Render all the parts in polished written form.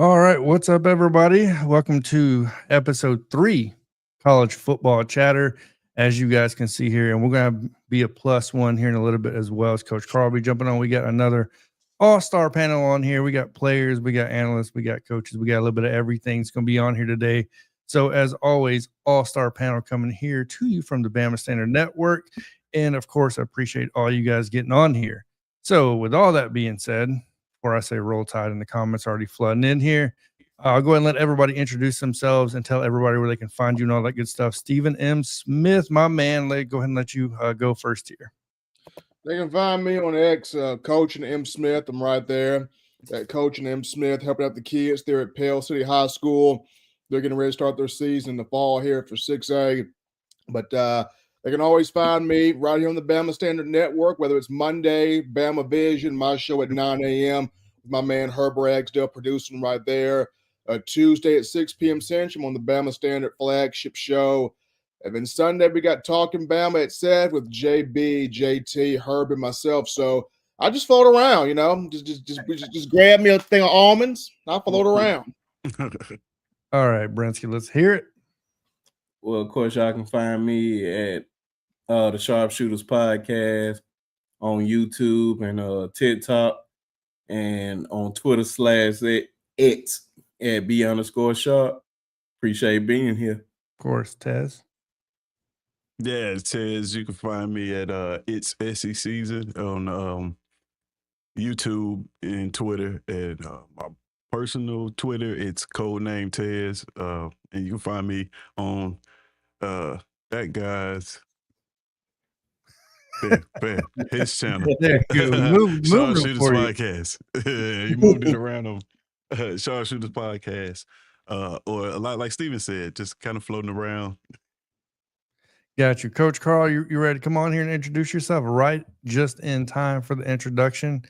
All right, what's up, everybody? Welcome to episode 3, College Football Chatter. As you guys can see here, and we're going to be a +1 here in a little bit as well as Coach Carl will be jumping on. We got another all-star panel on here. We got players, we got analysts, we got coaches, we got a little bit of everything. It's going to be on here today. So as always, all-star panel coming here to you from the Bama Standard Network. And of course, I appreciate all you guys getting on here. So with all that being said, before I say roll tide in the comments already flooding in here, I'll go ahead and let everybody introduce themselves and tell everybody where they can find you and all that good stuff. Stephen M. Smith, my man, go ahead and let you go first here. They can find me on X, Coaching M. Smith. I'm right there at Coaching M. Smith, helping out the kids. They're at Pale City High School. They're getting ready to start their season in the fall here for 6A. But they can always find me right here on the Bama Standard Network, whether it's Monday, Bama Vision, my show at 9 a.m. with my man Herb Ragsdale producing right there. Tuesday at 6 p.m. Central on the Bama Standard flagship show. And then Sunday, we got Talking Bama at 7 with JB, JT, Herb, and myself. So I just float around, you know, just grab me a thing of almonds. I float around. All right, Brensky, let's hear it. Well, of course, y'all can find me at the Sharpshooters Podcast on YouTube and TikTok and on Twitter /X at B_Sharp. Appreciate being here. Of course, Tez. Yeah, Tez. You can find me at It's SEC Season on YouTube and Twitter. And my personal Twitter, it's codename Tez. And you can find me on that guy's his channel. Sharpshooters Podcast. You moved it around on Sharpshooters Podcast. Or a lot like Steven said, just kind of floating around. Got you. Coach Carl, you ready to come on here and introduce yourself right just in time for the introduction?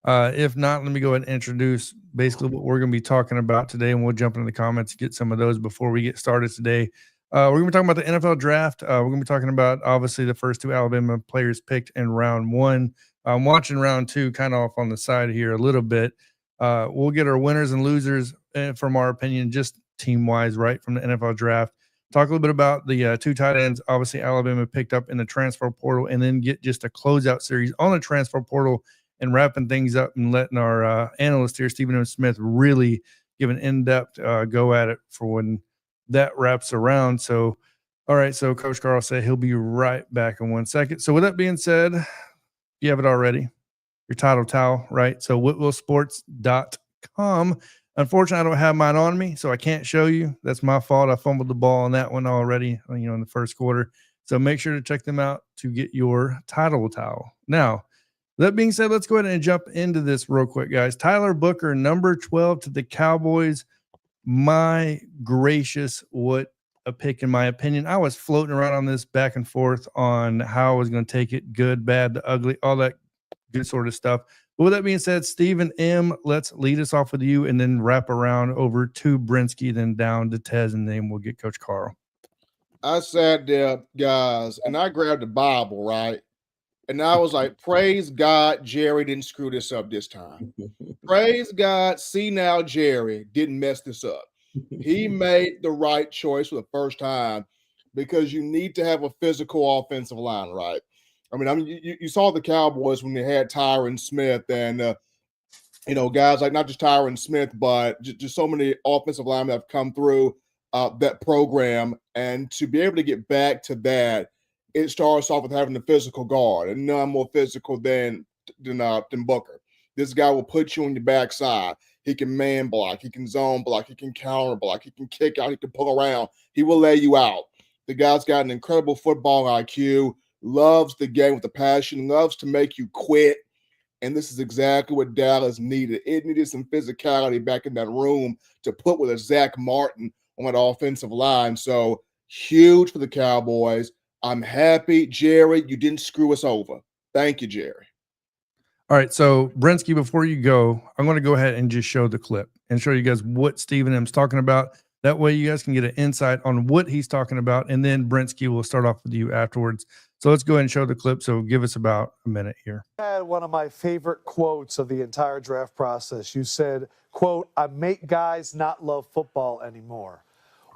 If not, let me go ahead and introduce basically what we're going to be talking about today, and we'll jump into the comments and get some of those before we get started today. We're going to be talking about the NFL draft. We're going to be talking about, obviously, the first 2 Alabama players picked in round 1. I'm watching round 2 kind of off on the side here a little bit. We'll get our winners and losers from our opinion, just team-wise, right, from the NFL draft. Talk a little bit about the 2 tight ends, obviously, Alabama picked up in the transfer portal, and then get just a closeout series on the transfer portal and wrapping things up and letting our analyst here, Stephen M. Smith, really give an in-depth go at it for when that wraps around. So, all right, so Coach Carl said he'll be right back in 1 second. So with that being said, you have it already, your title towel, right? So whitwillsports.com. Unfortunately, I don't have mine on me, so I can't show you. That's my fault. I fumbled the ball on that one already, in the first quarter. So make sure to check them out to get your title towel. Now, that being said, let's go ahead and jump into this real quick, guys. Tyler Booker, number 12 to the Cowboys. My gracious, what a pick in my opinion. I was floating around on this back and forth on how I was going to take it, good, bad, the ugly, all that good sort of stuff. But with that being said, Stephen M., let's lead us off with you and then wrap around over to Brensky, then down to Tez, and then we'll get Coach Carl. I sat there, guys, and I grabbed the Bible, right? And I was like, praise God, Jerry didn't screw this up this time. Praise God, see now, Jerry didn't mess this up. He made the right choice for the first time because you need to have a physical offensive line, right? I mean, you saw the Cowboys when they had Tyron Smith and, guys like not just Tyron Smith, but just so many offensive linemen have come through that program. And to be able to get back to that, it starts off with having the physical guard, and none more physical than Booker. This guy will put you on your backside. He can man block. He can zone block. He can counter block. He can kick out. He can pull around. He will lay you out. The guy's got an incredible football IQ, loves the game with a passion, loves to make you quit. And this is exactly what Dallas needed. It needed some physicality back in that room to put with a Zach Martin on that offensive line. So huge for the Cowboys. I'm happy, Jerry, you didn't screw us over. Thank you, Jerry. All right, so Brensky, before you go, I'm going to go ahead and just show the clip and show you guys what Stephen M.'s talking about. That way you guys can get an insight on what he's talking about, and then Brensky will start off with you afterwards. So let's go ahead and show the clip. So give us about a minute here. I had one of my favorite quotes of the entire draft process. You said, quote, I make guys not love football anymore.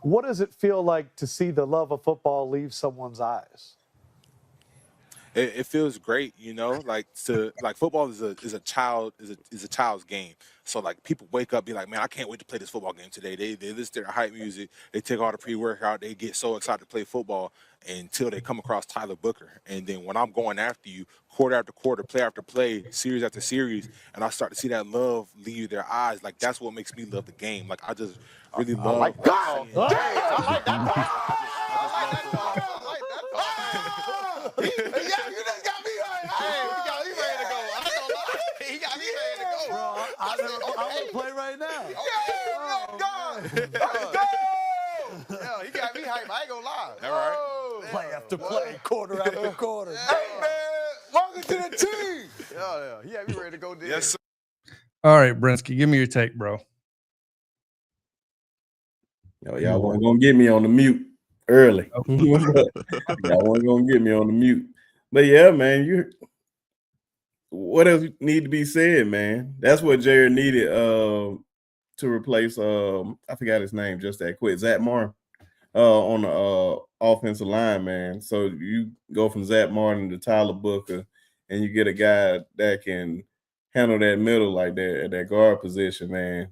What does it feel like to see the love of football leave someone's eyes? It feels great, like football is a child's game. So like people wake up, be like, man, I can't wait to play this football game today. They listen to their hype music, they take all the pre-workout, they get so excited to play football until they come across Tyler Booker. And then when I'm going after you, quarter after quarter, play after play, series after series, and I start to see that love leave their eyes, like that's what makes me love the game. Like I just really love. like that. seeing- Oh, I like that. Yeah, you just got me right. Hey, he got me ready to go. I ain't gonna lie. He got me ready to go. Bro, I'm going to play right now. Yeah, let's go. Let's go. Yeah, he got me hype. I ain't gonna lie. All right. Play after play, quarter after quarter. Hey, man, welcome to the team. Yeah, he had me ready to go there. Yes, sir. All right, Brinsky, give me your take, bro. Y'all weren't gonna get me on the mute early. Y'all weren't gonna get me on the mute. But yeah, man, what else need to be said, man? That's what Jared needed to replace I forgot his name just that quick. Zach Martin on the offensive line, man. So you go from Zach Martin to Tyler Booker, and you get a guy that can handle that middle like that at that guard position, man.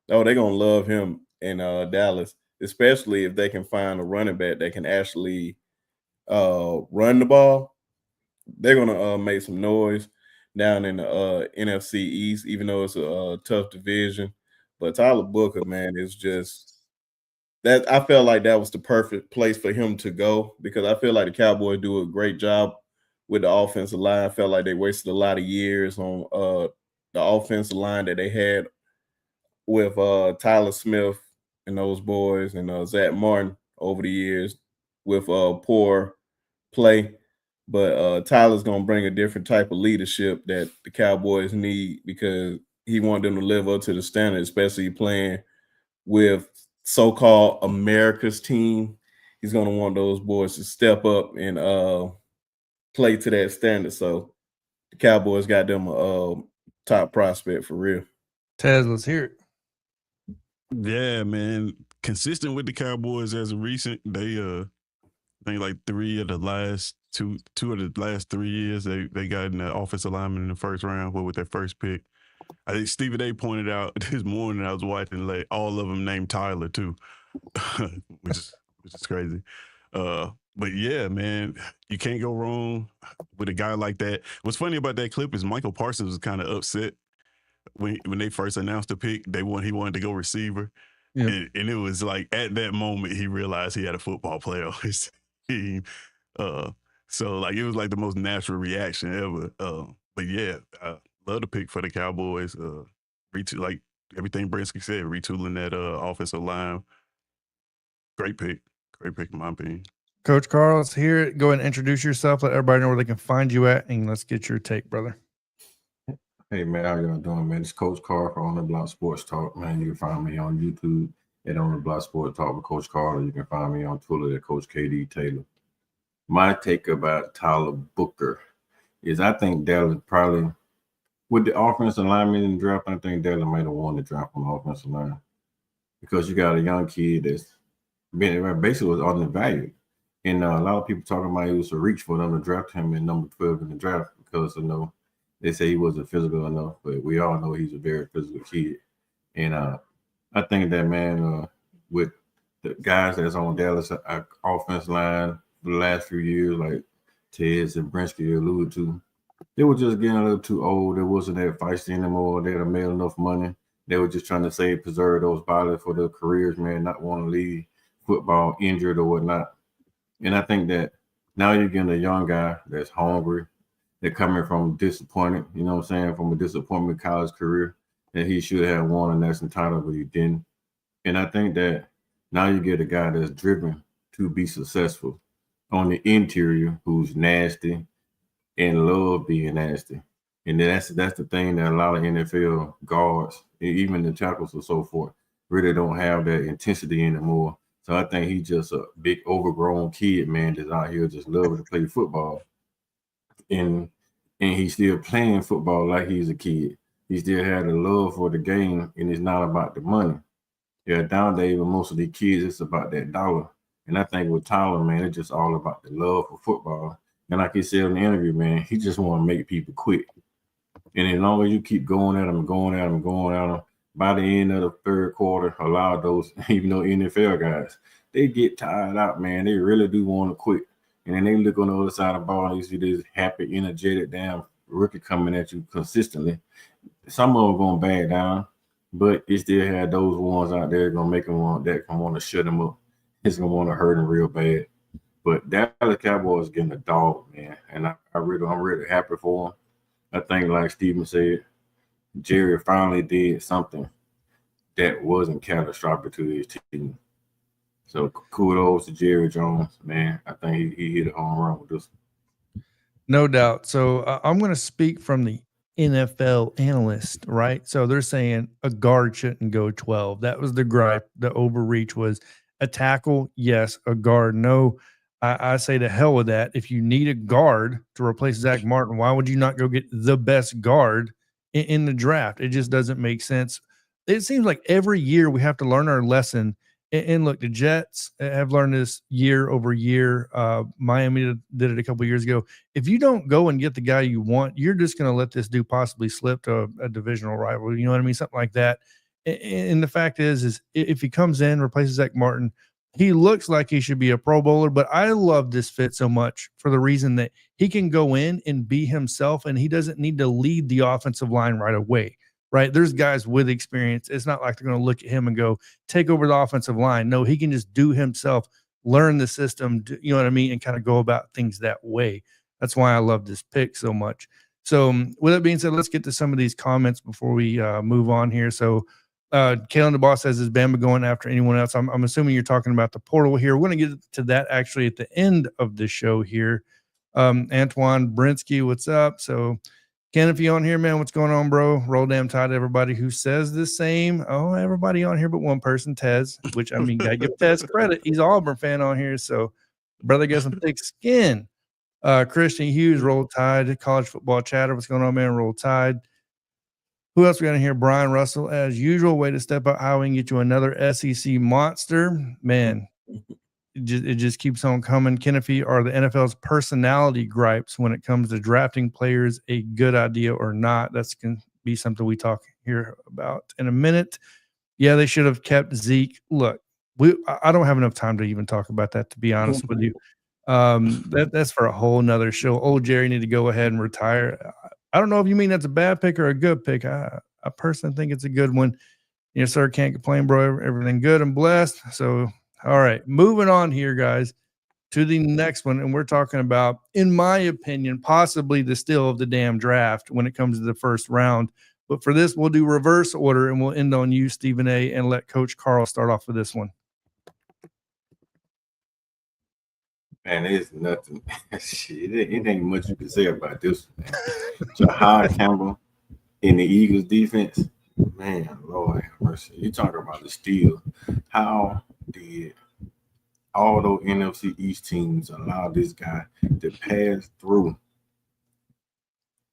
Oh, they're gonna love him in Dallas, especially if they can find a running back that can actually run the ball. They're gonna make some noise down in the NFC East, even though it's a tough division. But Tyler Booker, man, is just that. I felt like that was the perfect place for him to go because I feel like the Cowboys do a great job with the offensive line. I felt like they wasted a lot of years on the offensive line that they had with Tyler Smith and those boys and Zach Martin over the years with poor play. But Tyler's going to bring a different type of leadership that the Cowboys need because he wants them to live up to the standard, especially playing with so-called America's team. He's going to want those boys to step up and play to that standard. So the Cowboys got them a top prospect for real. Taz, let's hear it. Yeah, man. Consistent with the Cowboys as of recent, they I think like two of the last 3 years they got in the offensive lineman in the first round with their first pick. I think Stephen A pointed out this morning I was watching like all of them named Tyler too, which is crazy. But yeah, man, you can't go wrong with a guy like that. What's funny about that clip is Michael Parsons was kind of upset when they first announced the pick. He wanted to go receiver. Yep. And it was like at that moment he realized he had a football player on his team. So like it was like the most natural reaction ever. But yeah, I love the pick for the Cowboys. Like everything Brinsky said, retooling that offensive line. Great pick in my opinion. Coach Carl, let's hear it. Go ahead and introduce yourself. Let everybody know where they can find you at, and let's get your take, brother. Hey man, how y'all doing, man? It's Coach Carl for On the Block Sports Talk, man. You can find me on YouTube at On the Block Sports Talk with Coach Carl. You can find me on Twitter at Coach KD Taylor. My take about Tyler Booker is I think Dallas probably, with the offensive lineman in the draft, I think Dallas might have won the draft on the offensive line because you got a young kid that's been basically was undervalued. And a lot of people talking about it was a reach for them to draft him in number 12 in the draft because they say he wasn't physical enough, but we all know he's a very physical kid. And I think that, man, with the guys that's on Dallas offense line for the last few years, like Teagues and Brinsky alluded to, they were just getting a little too old. They wasn't that feisty anymore. They had made enough money. They were just trying to preserve those bodies for their careers, man, not want to leave football injured or whatnot. And I think that now you're getting a young guy that's hungry. They're coming from disappointed, you know what I'm saying, from a disappointment college career that he should have won a national title, but he didn't. And I think that now you get a guy that's driven to be successful on the interior who's nasty and love being nasty. And that's the thing that a lot of NFL guards, even the tackles and so forth, really don't have that intensity anymore. So I think he's just a big overgrown kid, man, that's out here just loving to play football. And he's still playing football like he's a kid. He still had the love for the game, and it's not about the money. Yeah, nowadays with most of the kids, it's about that dollar. And I think with Tyler, man, it's just all about the love for football. And like he said in the interview, man, he just want to make people quit. And as long as you keep going at him, by the end of the third quarter, a lot of those, even though NFL guys, they get tired out, man. They really do want to quit. And then they look on the other side of the ball and you see this happy, energetic, damn rookie coming at you consistently. Some of them going to back down, but it still had those ones out there going to make them want to shut them up. It's going to want to hurt them real bad. But Dallas Cowboys getting a dog, man. And I'm really happy for them. I think, like Steven said, Jerry finally did something that wasn't catastrophic to his team. So kudos to Jerry Jones, man. I think he hit a home run with this. No doubt. So I'm going to speak from the NFL analyst, right? So they're saying a guard shouldn't go 12. That was the gripe. The overreach was a tackle, yes. A guard, no. I say to hell with that. If you need a guard to replace Zach Martin, why would you not go get the best guard in the draft? It just doesn't make sense. It seems like every year we have to learn our lesson. And look, the Jets have learned this year over year. Miami did it a couple of years ago. If you don't go and get the guy you want, you're just going to let this dude possibly slip to a divisional rival. You know what I mean? Something like that. And the fact is if he comes in, replaces Zach Martin, he looks like he should be a Pro Bowler. But I love this fit so much for the reason that he can go in and be himself, and he doesn't need to lead the offensive line right away. Right. There's guys with experience. It's not like they're going to look at him and go take over the offensive line. No, he can just do himself, learn the system, you know what I mean? And kind of go about things that way. That's why I love this pick so much. So with that being said, let's get to some of these comments before we move on here. So Kalen the Boss says, is Bama going after anyone else? I'm assuming you're talking about the portal here. We're going to get to that actually at the end of the show here. Antoine Brinsky, what's up? So Ken, if you on here, man, what's going on, bro? Roll damn tide to everybody who says the same. Oh, everybody on here but one person, Tez, which, I mean, got to give Tez credit. He's an Auburn fan on here, so brother got some thick skin. Christian Hughes, roll tide. College football chatter, what's going on, man? Roll tide. Who else we got in here? Brian Russell, as usual, way to step out how we can get you another SEC monster. Man, it just keeps on coming. Kennedy, are the NFL's personality gripes when it comes to drafting players a good idea or not? That's going to be something we talk here about in a minute. Yeah, they should have kept Zeke. Look, I don't have enough time to even talk about that, to be honest with you. That's for a whole nother show. Old Jerry need to go ahead and retire. I don't know if you mean that's a bad pick or a good pick. I personally think it's a good one. You know, sir, can't complain, bro. Everything good and blessed. So, all right, moving on here, guys, to the next one. And we're talking about, in my opinion, possibly the steal of the damn draft when it comes to the first round. But for this, we'll do reverse order, and we'll end on you, Stephen A., and let Coach Carl start off with this one. Man, there's nothing. Shit, it ain't much you can say about this. Jihad Campbell in the Eagles defense. Man, Lord have mercy. You talking about the steal. How did all those NFC East teams allow this guy to pass through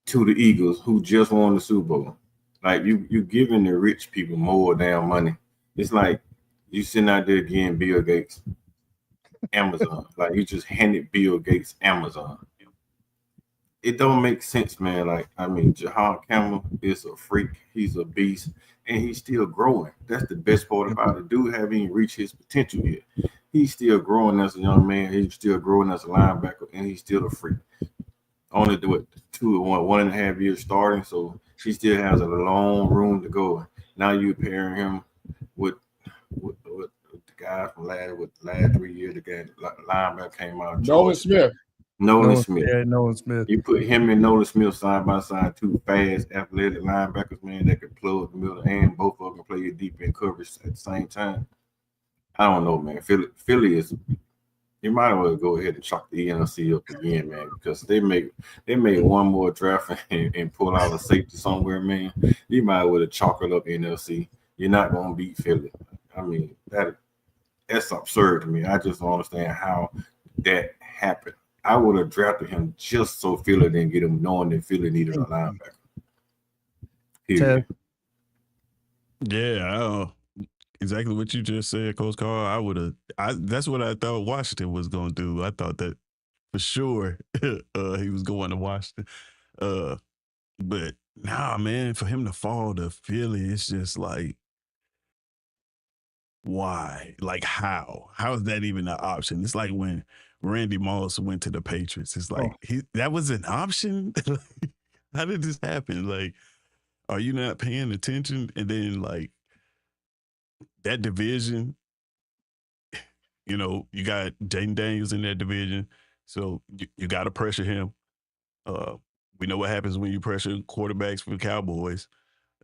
to the Eagles, who just won the Super Bowl? Like, you giving the rich people more damn money. It's like you sitting out there getting Bill Gates Amazon. Like, you just handed Bill Gates Amazon. It don't make sense, man. Like, I mean, Jihad Campbell is a freak. He's a beast, and he's still growing. That's the best part about it. Dude haven't even reached his potential yet. He's still growing as a young man. He's still growing as a linebacker, and he's still a freak. Only do it 1.5 years starting, so he still has a long room to go. Now you're pairing him with the guy from last 3 years. The guy linebacker came out. Nolan Smith. Nolan Smith. Yeah, Nolan Smith. You put him and Nolan Smith side by side, two fast, athletic linebackers, man, that can plug the middle, and both of them can play your deep end coverage at the same time. I don't know, man. Philly is. You might as well go ahead and chalk the NFC up again, man, because they made one more draft and pull out a safety somewhere, man. You might as well chalk it up NFC. You're not gonna beat Philly. I mean, that's absurd to me. I just don't understand how that happened. I would have drafted him just so Philly didn't get him, knowing that Philly needed a linebacker. Period. Yeah, exactly what you just said, Coach Carl. That's what I thought Washington was going to do. I thought that for sure he was going to Washington. But nah, man, for him to fall to Philly, it's just like, why? Like, how? How is that even an option? It's like when Randy Moss went to the Patriots. It's like that was an option. How did this happen? Like, are you not paying attention? And then like that division, you got Jaden Daniels in that division, so you got to pressure him. We know what happens when you pressure quarterbacks for the Cowboys.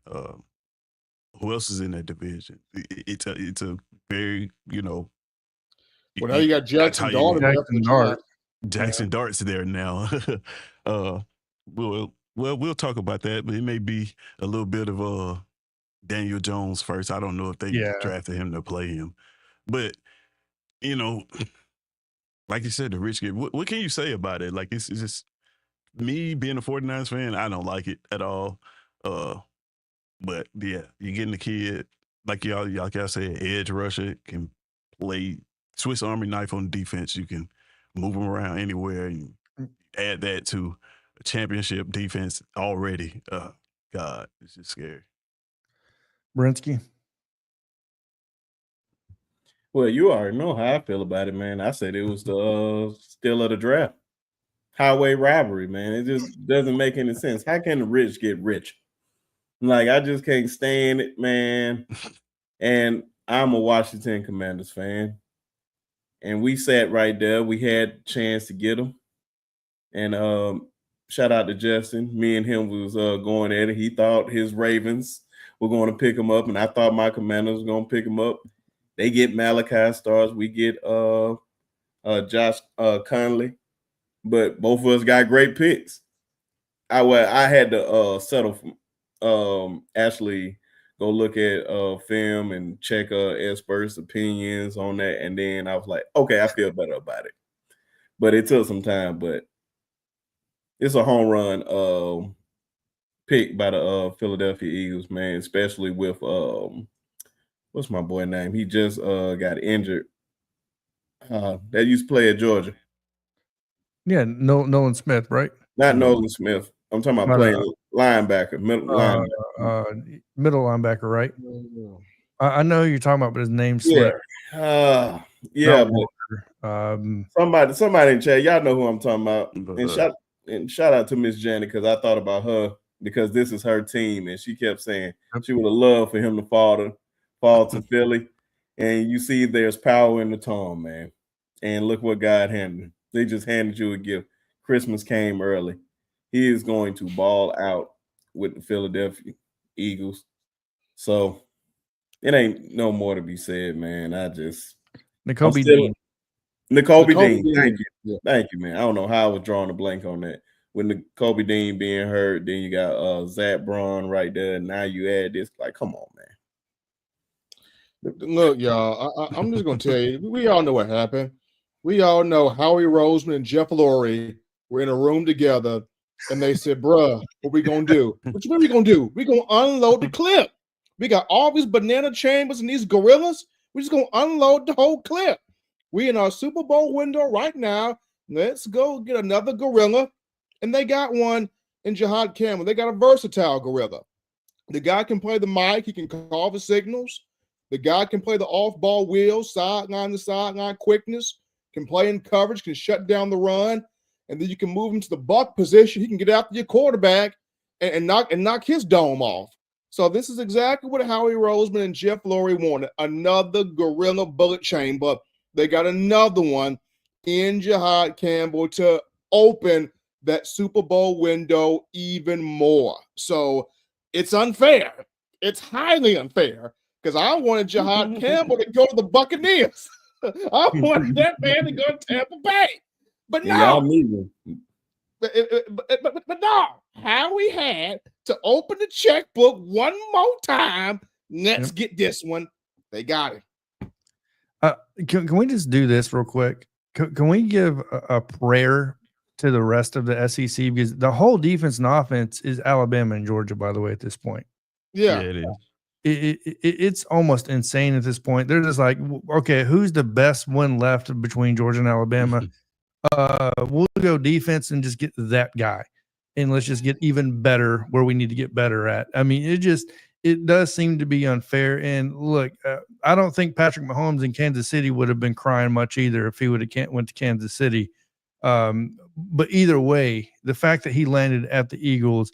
Who else is in that division? It's a very, Well, now you got Jackson Dart. Jackson Dart's there now. We'll talk about that, but it may be a little bit of Daniel Jones first. I don't know if they drafted him to play him, but like you said, the rich get. What can you say about it? Like it's just me being a 49ers fan. I don't like it at all. But yeah, you're getting the kid like y'all said, edge rusher, can play Swiss Army knife on defense. You can move him around anywhere and add that to a championship defense already. God, it's just scary. Brinsky. Well, you already know how I feel about it, man. I said it was the steal of the draft. Highway robbery, man. It just doesn't make any sense. How can the rich get rich? Like, I just can't stand it, man. And I'm a Washington Commanders fan. And we sat right there. We had a chance to get him. And shout out to Justin. Me and him was going at it. He thought his Ravens were going to pick him up, and I thought my Commanders were going to pick him up. They get Malachi Stars. We get Josh Conley. But both of us got great picks. I had to settle for actually go look at film and check experts' opinions on that, and then I was like, okay, I feel better about it. But it took some time, but it's a home run pick by the Philadelphia Eagles, man, especially with what's my boy name? He just got injured. That used to play at Georgia. Yeah, Nolan Smith, right? Not Nolan Smith. I'm talking about playing linebacker, middle linebacker. Middle linebacker, right? I know who you're talking about, but his name slipped. Yeah, but somebody in chat, y'all know who I'm talking about. And shout out to Miss Janet, because I thought about her because this is her team, and she kept saying she would have loved for him to fall to Philly. And you see, there's power in the tongue, man. And look what God handed. They just handed you a gift. Christmas came early. He is going to ball out with the Philadelphia Eagles. So it ain't no more to be said, man. Nakobe Dean. Nakobe Dean. Thank you. Yeah. Thank you, man. I don't know how I was drawing a blank on that. With Nakobe Dean being hurt, then you got Zach Braun right there. And now you add this. Like, come on, man. Look, y'all, I'm just going to tell you, we all know what happened. We all know Howie Roseman and Jeff Lurie were in a room together, and they said, bruh, what we going to do? What we going to do? We going to unload the clip. We got all these banana chambers and these gorillas. We're just going to unload the whole clip. We in our Super Bowl window right now. Let's go get another gorilla. And they got one in Jihad Campbell. They got a versatile gorilla. The guy can play the mic. He can call the signals. The guy can play the off-ball wheels, sideline to sideline quickness, can play in coverage, can shut down the run, and then you can move him to the buck position. He can get after your quarterback and knock his dome off. So this is exactly what Howie Roseman and Jeff Lurie wanted, another gorilla bullet chamber. They got another one in Jihad Campbell to open that Super Bowl window even more. So it's unfair. It's highly unfair because I wanted Jihad Campbell to go to the Buccaneers. I wanted that man to go to Tampa Bay. But no. But no. Howie had to open the checkbook one more time. Let's get this one. They got it. Can we just do this real quick? Can we give a prayer to the rest of the SEC? Because the whole defense and offense is Alabama and Georgia, by the way, at this point. Yeah. it is. It's almost insane at this point. They're just like, okay, who's the best one left between Georgia and Alabama? We'll go defense and just get that guy, and let's just get even better where we need to get better at. I mean, it does seem to be unfair. And look, I don't think Patrick Mahomes in Kansas City would have been crying much either if he would have went to Kansas City. But either way, the fact that he landed at the Eagles,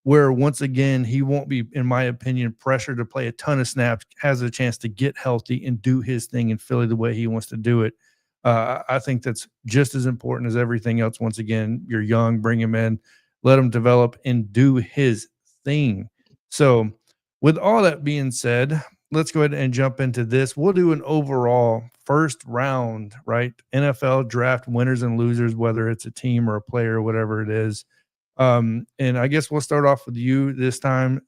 where once again he won't be, in my opinion, pressured to play a ton of snaps, has a chance to get healthy and do his thing in Philly the way he wants to do it. I think that's just as important as everything else. Once again, you're young, bring him in, let him develop and do his thing. So with all that being said, let's go ahead and jump into this. We'll do an overall first round, right? NFL draft winners and losers, whether it's a team or a player or whatever it is. And I guess we'll start off with you this time,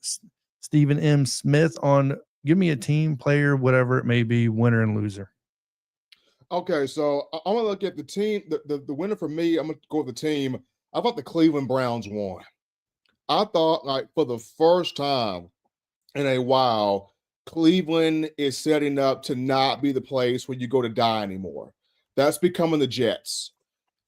Stephen M. Smith, on give me a team, player, whatever it may be, winner and loser. Okay, so I'm gonna look at the team. The winner for me, I'm gonna go with the team. I thought the Cleveland Browns won. I thought, like, for the first time in a while, Cleveland is setting up to not be the place where you go to die anymore. That's becoming the Jets.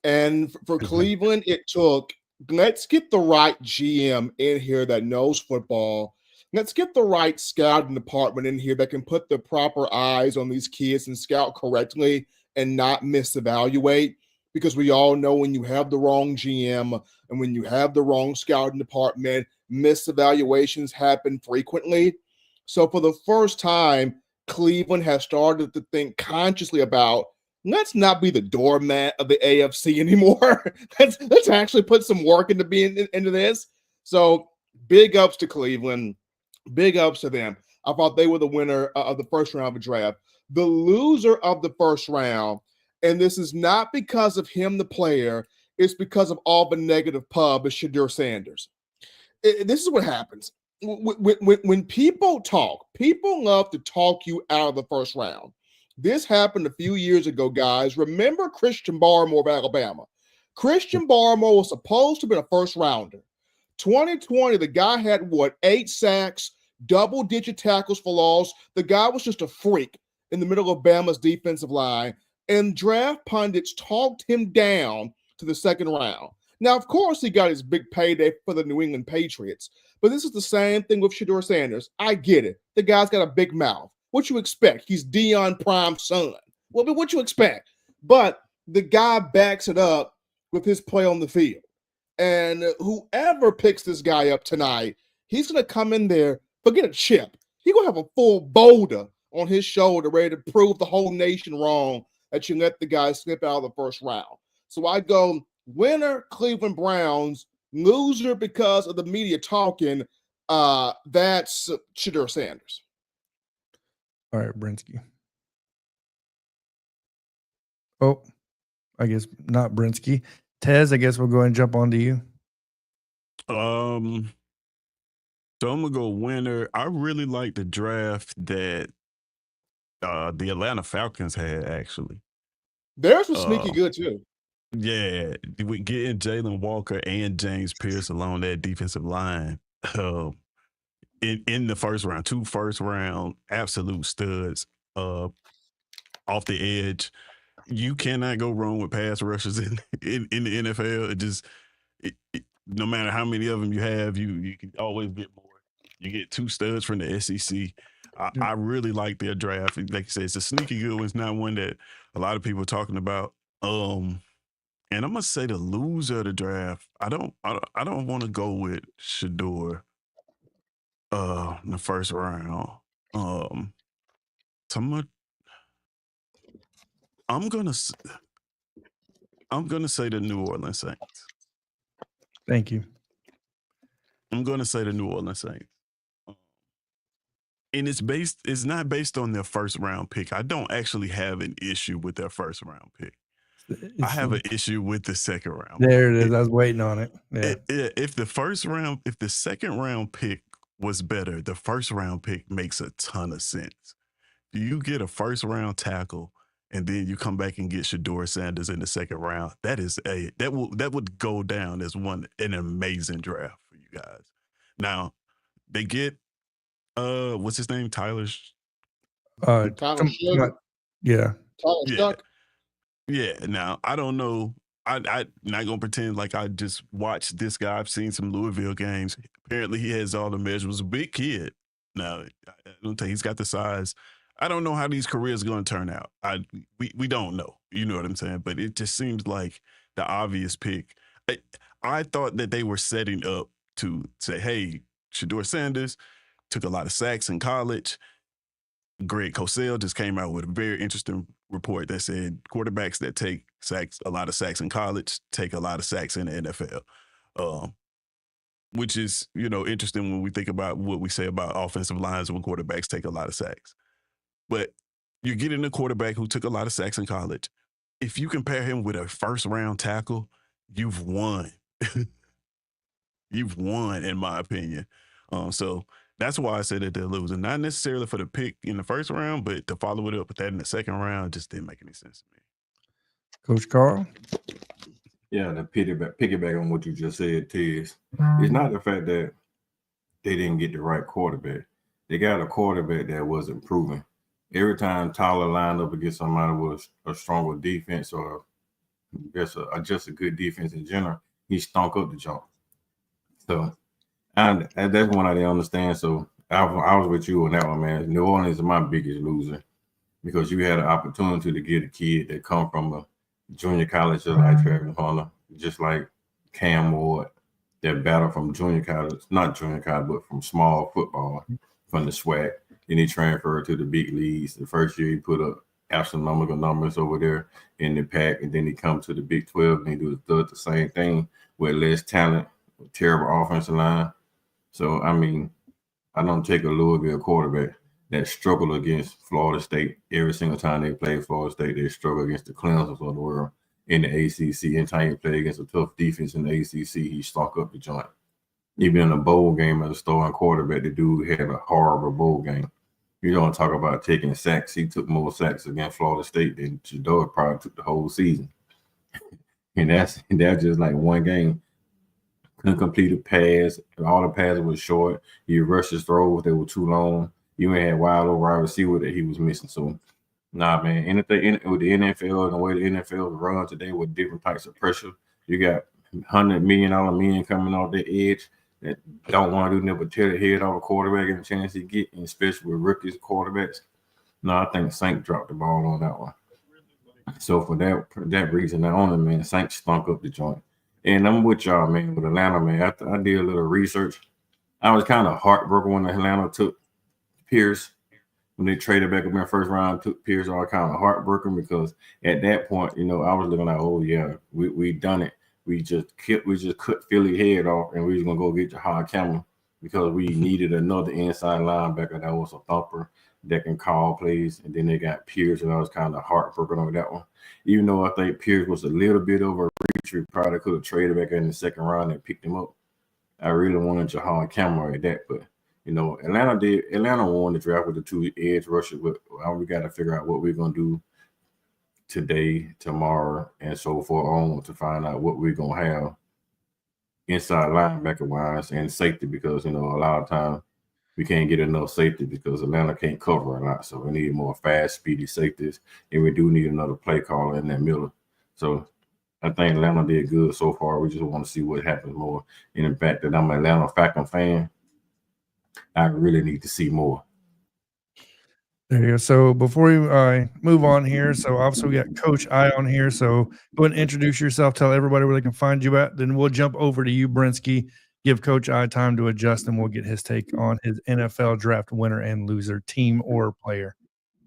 And for Cleveland, it took, let's get the right GM in here that knows football. Let's get the right scouting department in here that can put the proper eyes on these kids and scout correctly and not misevaluate. Because we all know when you have the wrong GM and when you have the wrong scouting department, misevaluations happen frequently. So for the first time, Cleveland has started to think consciously about, let's not be the doormat of the AFC anymore. let's actually put some work into into this. So big ups to Cleveland. Big ups to them. I thought they were the winner of the first round of the draft. The loser of the first round, and this is not because of him, the player, it's because of all the negative pub, is Shedeur Sanders. This is what happens. When people talk, people love to talk you out of the first round. This happened a few years ago, guys. Remember Christian Barmore of Alabama? Christian Barmore was supposed to be a first rounder. 2020, the guy had, 8 sacks, double-digit tackles for loss. The guy was just a freak in the middle of Bama's defensive line, and draft pundits talked him down to the second round. Now, of course, he got his big payday for the New England Patriots, but this is the same thing with Shedeur Sanders. I get it. The guy's got a big mouth. What you expect? He's Deion Prime's son. Well, but what you expect? But the guy backs it up with his play on the field. And whoever picks this guy up tonight, he's going to come in there, forget a chip. He's going to have a full boulder on his shoulder ready to prove the whole nation wrong that you let the guy slip out of the first round. So I go winner, Cleveland Browns, loser because of the media talking. That's Shedeur Sanders. All right, Brinsky. Oh, I guess not Brinsky. Tez, I guess we'll go ahead and jump onto you. So I'm gonna go winner. I really like the draft that the Atlanta Falcons had, actually. Theirs was sneaky good too. Yeah, with getting Jalen Walker and James Pierce along that defensive line in the first round, 2 first round absolute studs off the edge. You cannot go wrong with pass rushers in the NFL. No matter how many of them you have, you can always get more. You get 2 studs from the SEC. I really like their draft. Like you said, it's a sneaky good one. It's not one that a lot of people are talking about. And I'm gonna say the loser of the draft. I don't want to go with Shedeur in the first round. So I'm gonna say the New Orleans Saints. Thank you. I'm gonna say the New Orleans Saints. And it's not based on their first round pick. I don't actually have an issue with their first round pick. I have an issue with the second round. There it is. I was waiting on it. Yeah. If the second round pick was better, the first round pick makes a ton of sense. Do you get a first round tackle and then you come back and get Shedeur Sanders in the second round? That would go down as an amazing draft for you guys. Now they get What's his name? Tyler Come Shook, on. Yeah. Tyler Yeah. Shook. Yeah. Now I don't know. I not gonna pretend like I just watched this guy. I've seen some Louisville games. Apparently, he has all the measures. A big kid. Now I don't think he's got the size. I don't know how these careers are going to turn out. We don't know. You know what I'm saying? But it just seems like the obvious pick. I thought that they were setting up to say, hey, Shedeur Sanders took a lot of sacks in college. Greg Cosell just came out with a very interesting report that said quarterbacks that take sacks, a lot of sacks in college, take a lot of sacks in the NFL, which is, interesting when we think about what we say about offensive lines when quarterbacks take a lot of sacks. But you're getting a quarterback who took a lot of sacks in college. If you compare him with a first-round tackle, you've won. You've won, in my opinion. So that's why I said that they're losing. Not necessarily for the pick in the first round, but to follow it up with that in the second round just didn't make any sense to me. Coach Carl? Yeah, to piggyback on what you just said, Teagues, it's not the fact that they didn't get the right quarterback. They got a quarterback that wasn't proven. Every time Tyler lined up against somebody with a stronger defense or just a good defense in general, he stunk up the jump. So and that's one I didn't understand. So I was with you on that one, man. New Orleans is my biggest loser because you had an opportunity to get a kid that come from a junior college just like Travis Hunter, just like Cam Ward, that battle from junior college, not junior college, but from small football, from the SWAC. Then he transferred to the big leagues. The first year he put up astronomical numbers over there in the pack, and then he comes to the Big 12 and he does the same thing with less talent, terrible offensive line. So, I mean, I don't take a Louisville quarterback that struggle against Florida State every single time they play Florida State. They struggle against the Clemsons of the world in the ACC. Anytime he play against a tough defense in the ACC, he stunk up the joint. Even in a bowl game as a starting quarterback, the dude had a horrible bowl game. You don't talk about taking sacks. He took more sacks against Florida State than Shedeur probably took the whole season. And that's just like one game. Couldn't complete a pass. All the passes were short. He rushed his throws. They were too long. You ain't had wide open wide receiver that he was missing. So, nah, man. Anything with the NFL and the way the NFL runs today with different types of pressure, you got $100 million men coming off the edge that don't want to do nothing but tear the head off a quarterback and the chance he get, and especially with rookies quarterbacks. No, I think Saint dropped the ball on that one. So for that reason, not only, man, Saint stunk up the joint. And I'm with y'all, man, with Atlanta, man. After I did a little research, I was kind of heartbroken when Atlanta took Pierce. When they traded back up in the first round, took Pierce, all kind of heartbroken because at that point, I was looking like, oh yeah, we done it. We just cut Philly head off, and we was gonna go get Jihad Campbell because we needed another inside linebacker that was a thumper that can call plays. And then they got Pierce, and I was kind of heartbroken over that one. Even though I think Pierce was a little bit of a reach, we probably could have traded back in the second round and picked him up. I really wanted Jihad Campbell at that, but Atlanta won the draft with the two edge rushers, but we got to figure out what we're gonna do today, tomorrow, and so forth on to find out what we're gonna have inside linebacker wise and safety, because a lot of times we can't get enough safety because Atlanta can't cover a lot. So we need more fast, speedy safeties, and we do need another play caller in that middle. So I think Atlanta did good so far. We just want to see what happens more. And in fact, that I'm an Atlanta Falcon fan, I really need to see more. There you go. So before we move on here, so obviously we got Coach I on here. So go ahead and introduce yourself. Tell everybody where they can find you at. Then we'll jump over to you, Brinsky. Give Coach I time to adjust, and we'll get his take on his NFL draft winner and loser, team or player.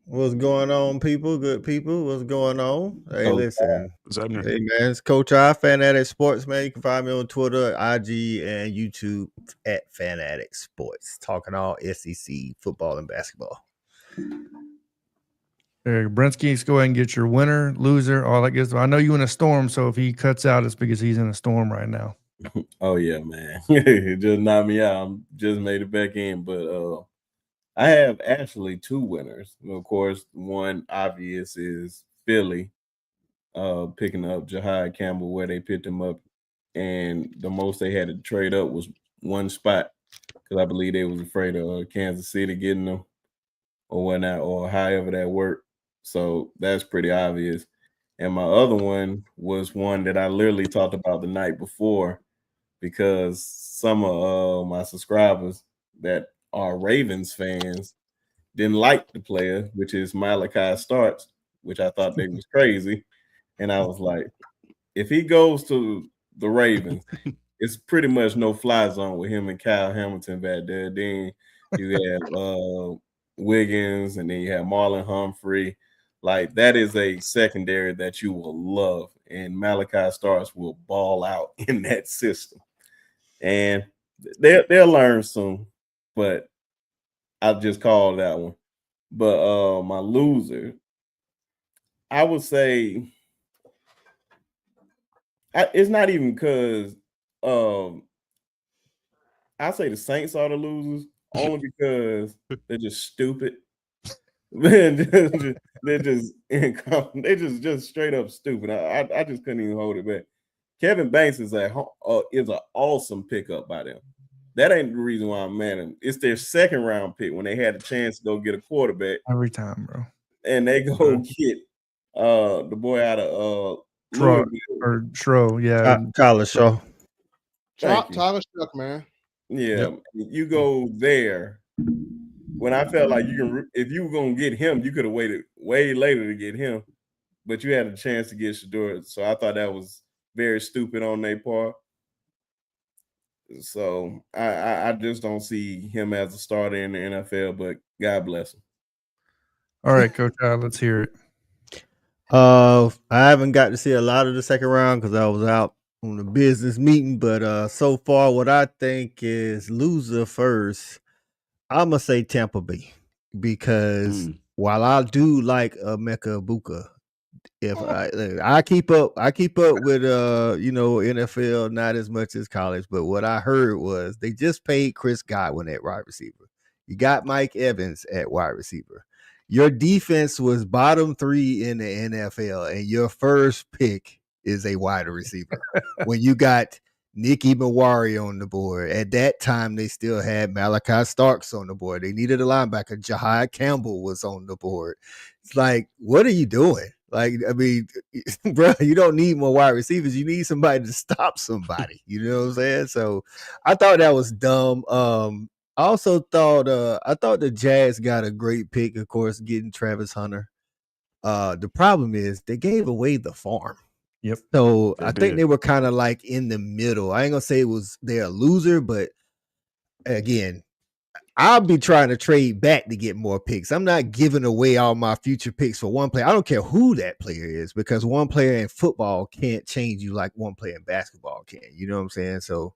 What's going on, people? Good people. What's going on? Hey, listen. What's happening? Hey, man. It's Coach I, Fanatic Sports, man. You can find me on Twitter, IG, and YouTube at Fanatic Sports. Talking all SEC football and basketball. Brinsky, let's go ahead and get your winner, loser, all that good stuff. I know you in a storm, so if he cuts out, it's because he's in a storm right now. Oh yeah, man. It just knocked me out. I just made it back in. But I have actually two winners. Of course, one obvious is Philly picking up Jihad Campbell where they picked him up. And the most they had to trade up was one spot because I believe they was afraid of Kansas City getting them or whatnot, or however that worked. So that's pretty obvious. And my other one was one that I literally talked about the night before, because some of my subscribers that are Ravens fans didn't like the player, which is Malachi Starks, which I thought they was crazy. And I was like, if he goes to the Ravens, it's pretty much no fly zone with him and Kyle Hamilton back there. Then you have Wiggins, and then you have Marlon Humphrey. Like, that is a secondary that you will love, and Malachi Starks will ball out in that system. And they'll learn soon, but I just called that one. But my loser, I would say, it's not even because I say the Saints are the losers, only because they're just stupid. they're just straight up stupid. I just couldn't even hold it back. Kevin Banks is an awesome pickup by them. That ain't the reason why I'm mad at them. It's their second round pick when they had a chance to go get a quarterback every time, bro. and they go get the boy out of Shro, yeah, Tyler Shaw. Tyler Shuck, man. Yeah, you go there when I felt like you can. If you were gonna get him, you could have waited way later to get him, but you had a chance to get Shador. So I thought that was very stupid on their part. So I just don't see him as a starter in the NFL. But God bless him. All right, Coach, let's hear it. I haven't got to see a lot of the second round because I was out on a business meeting, but so far what I think is loser first, I'm gonna say Tampa Bay, because while I do like Emeka Egbuka, if I keep up with NFL, not as much as college, but what I heard was they just paid Chris Godwin at wide receiver. You got Mike Evans at wide receiver. Your defense was bottom 3 in the NFL, and your first pick is a wide receiver. When you got Nicky Mawari on the board. At that time, they still had Malachi Starks on the board. They needed a linebacker. Jihad Campbell was on the board. It's like, what are you doing? Like, I mean, bro, you don't need more wide receivers. You need somebody to stop somebody. You know what I'm saying? So I thought that was dumb. I also thought the Jags got a great pick, of course, getting Travis Hunter. The problem is they gave away the farm. Yep. So I think they were kind of like in the middle. I ain't gonna say they're a loser, but again, I'll be trying to trade back to get more picks. I'm not giving away all my future picks for one player. I don't care who that player is, because one player in football can't change you like one player in basketball can. You know what I'm saying? So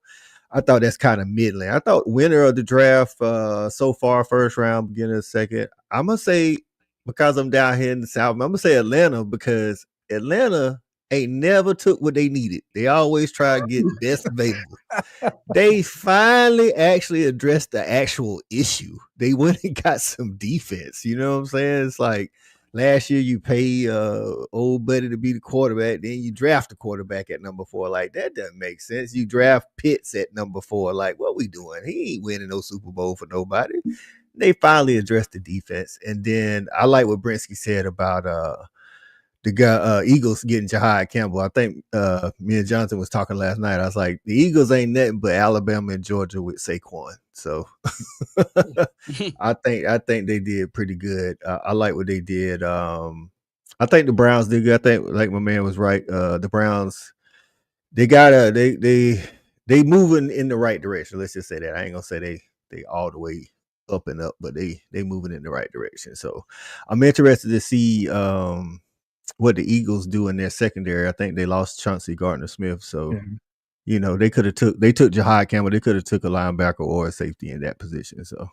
I thought that's kind of middling. I thought winner of the draft so far, first round, beginning of second. I'm gonna say, because I'm down here in the South, I'm gonna say Atlanta, because Atlanta ain't never took what they needed. They always try to get best available. They finally actually addressed the actual issue. They went and got some defense. You know what I'm saying? It's like last year you pay old buddy to be the quarterback, then you draft the quarterback at number 4. Like, that doesn't make sense. You draft Pitts at number 4. Like, what we doing? He ain't winning no Super Bowl for nobody. They finally addressed the defense. And then I like what Brinsky said about the guy Eagles getting Jihad Campbell. I think me and Jonathan was talking last night. I was like, the Eagles ain't nothing but Alabama and Georgia with Saquon. So I think they did pretty good. I like what they did. I think the Browns did good. I think, like my man was right. The Browns, they moving in the right direction. Let's just say that. I ain't gonna say they all the way up and up, but they moving in the right direction. So I'm interested to see what the Eagles do in their secondary. I think they lost Chauncey Gardner-Smith, so you know they took Jihad Campbell. They could have took a linebacker or a safety in that position. So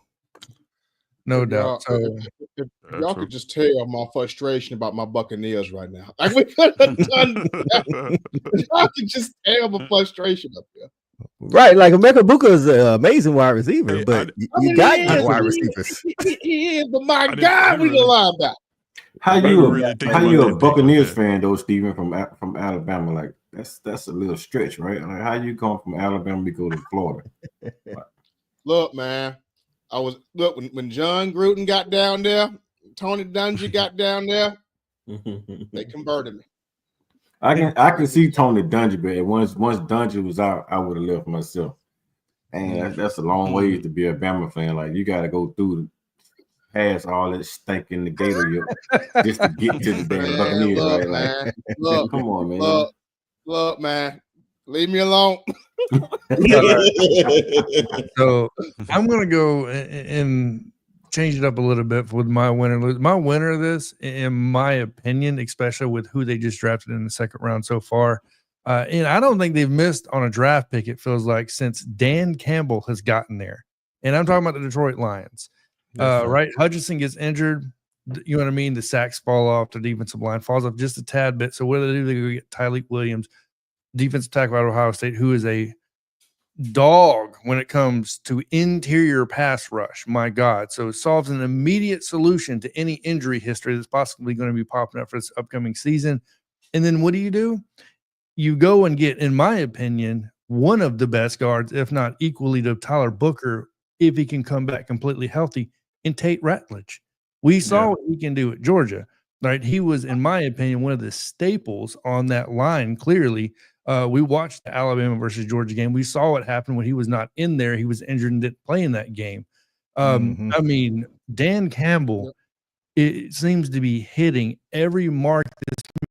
no doubt. So if y'all could just tell my frustration about my Buccaneers right now. Like, we could have done that. Y'all could just tell my frustration up there. Right, like Emeka Egbuka is an amazing wide receiver, but you got your wide receivers. Yeah, but my God, we the linebacker. How you a Buccaneers fan though, Steven, from Alabama? Like, that's a little stretch, right? Like, how you come from Alabama to go to Florida? Look, man. When John Gruden got down there, Tony Dungy got down there, they converted me. I can see Tony Dungy, but once Dungy was out, I would have left myself. And that's a long way to be a Bama fan. Like you got to go through past all that stinking the gator yolk just to get to the damn Buccaneers, Look, right? man. Like, Look, come on, man. Look, man. Leave me alone. So I'm going to go and change it up a little bit with my winner. My winner of this, in my opinion, especially with who they just drafted in the second round so far, and I don't think they've missed on a draft pick, it feels like, since Dan Campbell has gotten there. And I'm talking about the Detroit Lions. Right? Hutchinson gets injured. You know what I mean? The sacks fall off. The defensive line falls off just a tad bit. So what do? They go get Tyleik Williams, defensive tackle out of Ohio State, who is a dog when it comes to interior pass rush. My God. So it solves an immediate solution to any injury history that's possibly going to be popping up for this upcoming season. And then what do? You go and get, in my opinion, one of the best guards, if not equally to Tyler Booker, if he can come back completely healthy, in Tate Ratledge. We saw what he can do at Georgia, right? He was, in my opinion, one of the staples on that line. Clearly, we watched the Alabama versus Georgia game. We saw what happened when he was not in there. He was injured and didn't play in that game. I mean, Dan Campbell, it seems to be hitting every mark.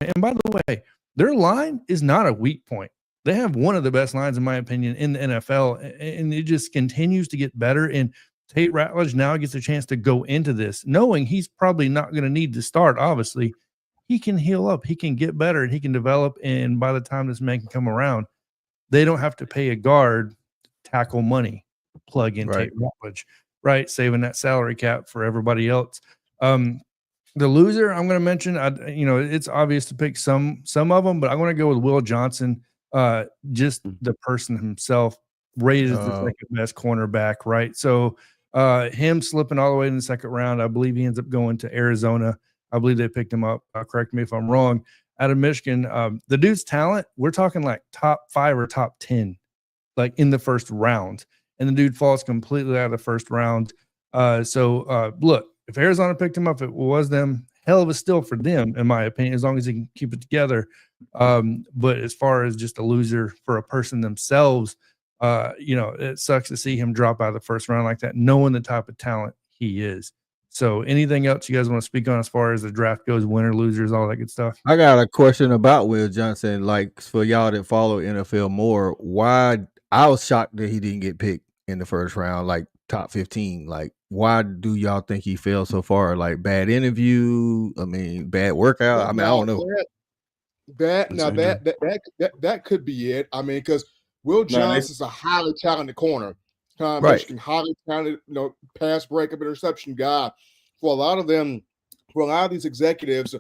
And by the way, their line is not a weak point. They have one of the best lines, in my opinion, in the NFL, and it just continues to get better. And Tate Ratledge now gets a chance to go into this, knowing he's probably not going to need to start. Obviously, he can heal up, he can get better, and he can develop. And by the time this man can come around, they don't have to pay a guard tackle money, plug in Tate Ratledge, right? Saving that salary cap for everybody else. The loser I'm going to mention, it's obvious to pick some of them, but I'm going to go with Will Johnson. Just the person himself, rated as the second best cornerback, right? So him slipping all the way in the second round, I believe he ends up going to Arizona. I believe they picked him up. Correct me if I'm wrong. Out of Michigan, the dude's talent, we're talking like top 5 or top 10, like in the first round. And the dude falls completely out of the first round. Look, if Arizona picked him up, it was them. Hell of a steal for them, in my opinion, as long as he can keep it together. But as far as just a loser for a person themselves, it sucks to see him drop out of the first round like that, knowing the type of talent he is. So anything else you guys want to speak on as far as the draft goes, winner, losers, all that good stuff? I got a question about Will Johnson. Like, for y'all that follow NFL more, why I was shocked that he didn't get picked in the first round, like top 15. Like, why do y'all think he fell so far? Like, bad interview? I mean, bad workout? I mean, I don't know. That could be it. I mean, because Will Johnson's a highly talented corner. Michigan, highly talented, pass breakup interception guy. For a lot of these executives,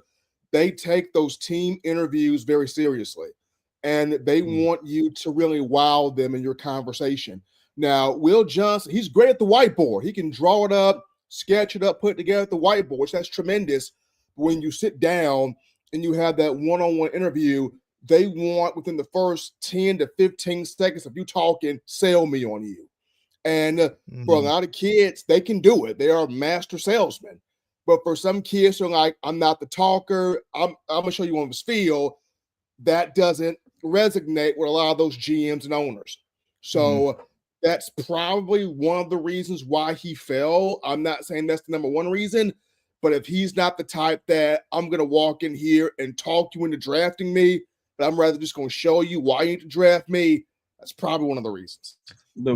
they take those team interviews very seriously, and they want you to really wow them in your conversation. Now, Will Johnson, he's great at the whiteboard. He can draw it up, sketch it up, put it together at the whiteboard, which that's tremendous. When you sit down and you have that one-on-one interview, they want within the first 10 to 15 seconds of you talking, sell me on you. And for a lot of kids, they can do it. They are master salesmen. But for some kids who are like, I'm not the talker, I'm going to show you on this field, that doesn't resonate with a lot of those GMs and owners. So that's probably one of the reasons why he fell. I'm not saying that's the number one reason, but if he's not the type that I'm going to walk in here and talk you into drafting me, but I'm rather just going to show you why you need to draft me, that's probably one of the reasons. The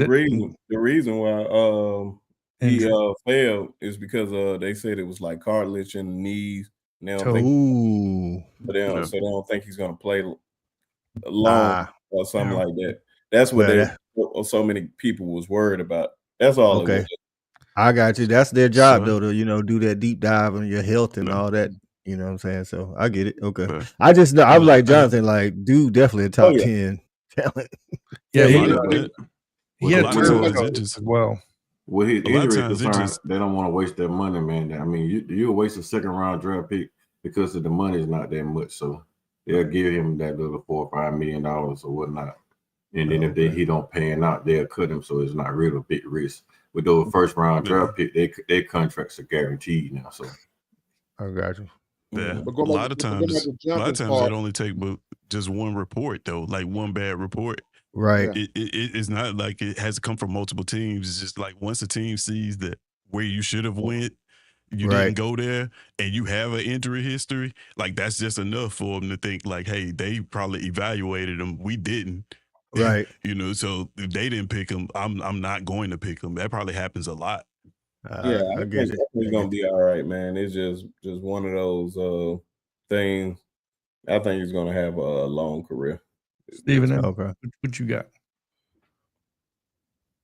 reason why he failed is because they said it was like cartilage in the knees. And they don't so they don't think he's going to play long or something like that. That's what so many people was worried about. That's all. Okay, I got you. That's their job, though, to do that deep dive on your health and all that. You know what I'm saying? So I get it. Okay, I just know I was like Jonathan, like dude, definitely a top 10 talent. Yeah, he had as well. With his injury concerns, they don't want to waste their money, man. I mean, you'll waste a second round draft pick because the money is not that much. So they'll give him that little $4 or $5 million or whatnot. And then if he don't pan out, they'll cut him. So it's not really a big risk. With those first round draft pick, their contracts are guaranteed now. So I got you. Yeah. But A going lot of back to times Jonathan's it part, only take just one report though, like one bad report. Right. It's not like it has to come from multiple teams. It's just like once a team sees that where you should have went, you didn't go there, and you have an injury history, like that's just enough for them to think like, hey, they probably evaluated him. We didn't. Right. You know, so if they didn't pick him, I'm not going to pick him. That probably happens a lot. Yeah, I think he's gonna be all right, man. It's just one of those things. I think he's gonna have a long career. Steven, Okay. what you got?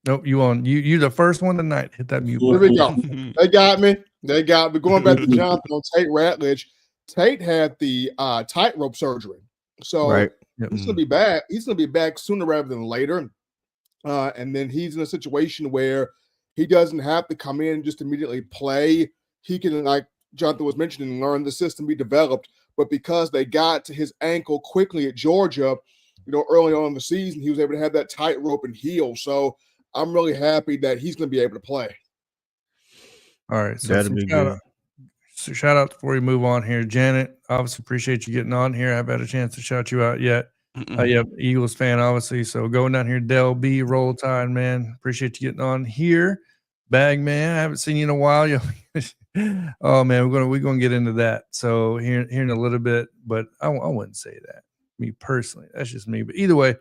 Nope, you the first one tonight. Hit that mute Here button. we go. They got me. Going back to Jonathan on Tate Ratledge. Tate had the tightrope surgery. So he's gonna be back. He's gonna be back sooner rather than later. And then he's in a situation where he doesn't have to come in and just immediately play. He can, like Jonathan was mentioning, learn the system be developed. But because they got to his ankle quickly at Georgia, early on in the season, he was able to have that tightrope and heal. So I'm really happy that he's going to be able to play. All right. So That'd be good. Shout out before we move on here. Janet, obviously appreciate you getting on here. I haven't had a chance to shout you out yet. Yep, Eagles fan, obviously. So going down here, Del B, Roll Tide, man. Appreciate you getting on here. Bag man, I haven't seen you in a while. Oh man, we're gonna get into that. So here in a little bit, but I wouldn't say that. Me personally, that's just me. But either way,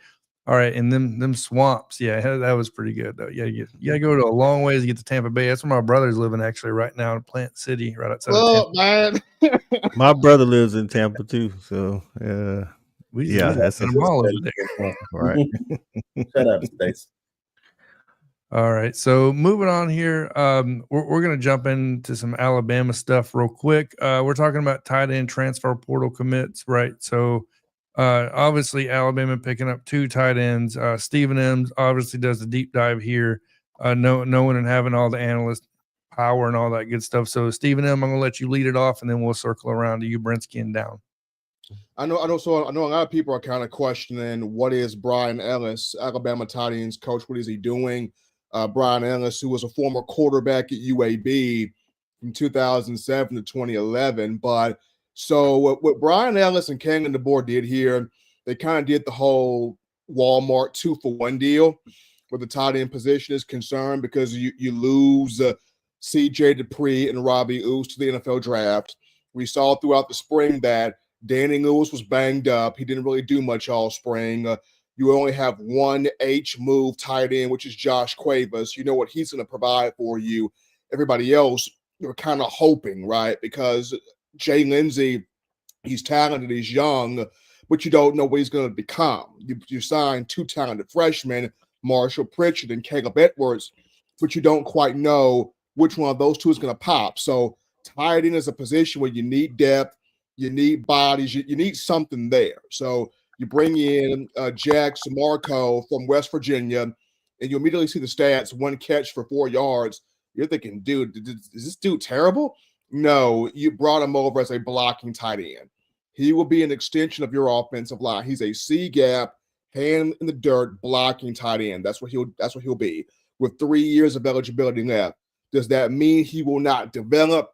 all right. And them swamps, yeah, that was pretty good though. Yeah, you gotta go to a long ways to get to Tampa Bay. That's where my brother's living actually right now in Plant City, right outside of Tampa. Man. My brother lives in Tampa too, so that's them all over there. Right. Shout out to Stacy. All right, so moving on here, we're going to jump into some Alabama stuff real quick. We're talking about tight end transfer portal commits, right? So obviously Alabama picking up 2 tight ends. Stephen M's obviously does the deep dive here, knowing and having all the analyst power and all that good stuff. So Stephen M, I'm going to let you lead it off, and then we'll circle around to you, Brinsky, and down. I know a lot of people are kind of questioning what is Brian Ellis, Alabama tight ends coach, what is he doing? Brian Ellis, who was a former quarterback at UAB from 2007 to 2011. But so what Brian Ellis and King and the board did here, they kind of did the whole Walmart 2-for-1 deal where the tight end position is concerned because you lose C.J. Dupree and Robbie Ouz to the NFL draft. We saw throughout the spring that Danny Lewis was banged up. He didn't really do much all spring. You only have one H-move tight end, which is Josh Cuevas. You know what he's going to provide for you. Everybody else, you're kind of hoping, right? Because Jay Lindsey, he's talented, he's young, but you don't know what he's going to become. You signed 2 talented freshmen, Marshall Pritchard and Caleb Edwards, but you don't quite know which one of those 2 is going to pop. So tight end is a position where you need depth, you need bodies, you need something there. So you bring in Jack Samarco from West Virginia, and you immediately see the stats, 1 catch for 4 yards. You're thinking, dude, is this dude terrible? No, you brought him over as a blocking tight end. He will be an extension of your offensive line. He's a C-gap, hand in the dirt, blocking tight end. That's what he'll be with 3 years of eligibility left. Does that mean he will not develop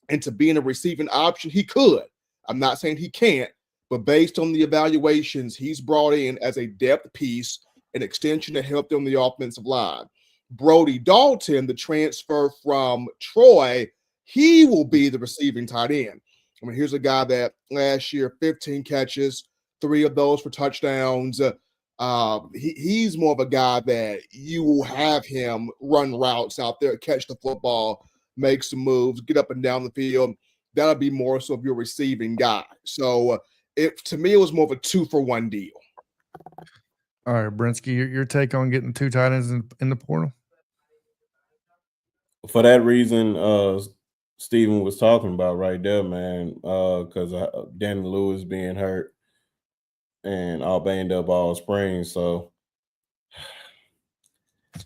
into being a receiving option? He could. I'm not saying he can't. But based on the evaluations, he's brought in as a depth piece, an extension to help them on the offensive line. Brody Dalton, the transfer from Troy, he will be the receiving tight end. I mean, here's a guy that last year, 15 catches, 3 of those for touchdowns. He's more of a guy that you will have him run routes out there, catch the football, make some moves, get up and down the field. That'll be more so of your receiving guy. So to me, it was more of a 2-for-1 deal. All right, Brinsky, your take on getting 2 tight ends in the portal? For that reason, Steven was talking about right there, man, because Danny Lewis being hurt and all banged up all spring. So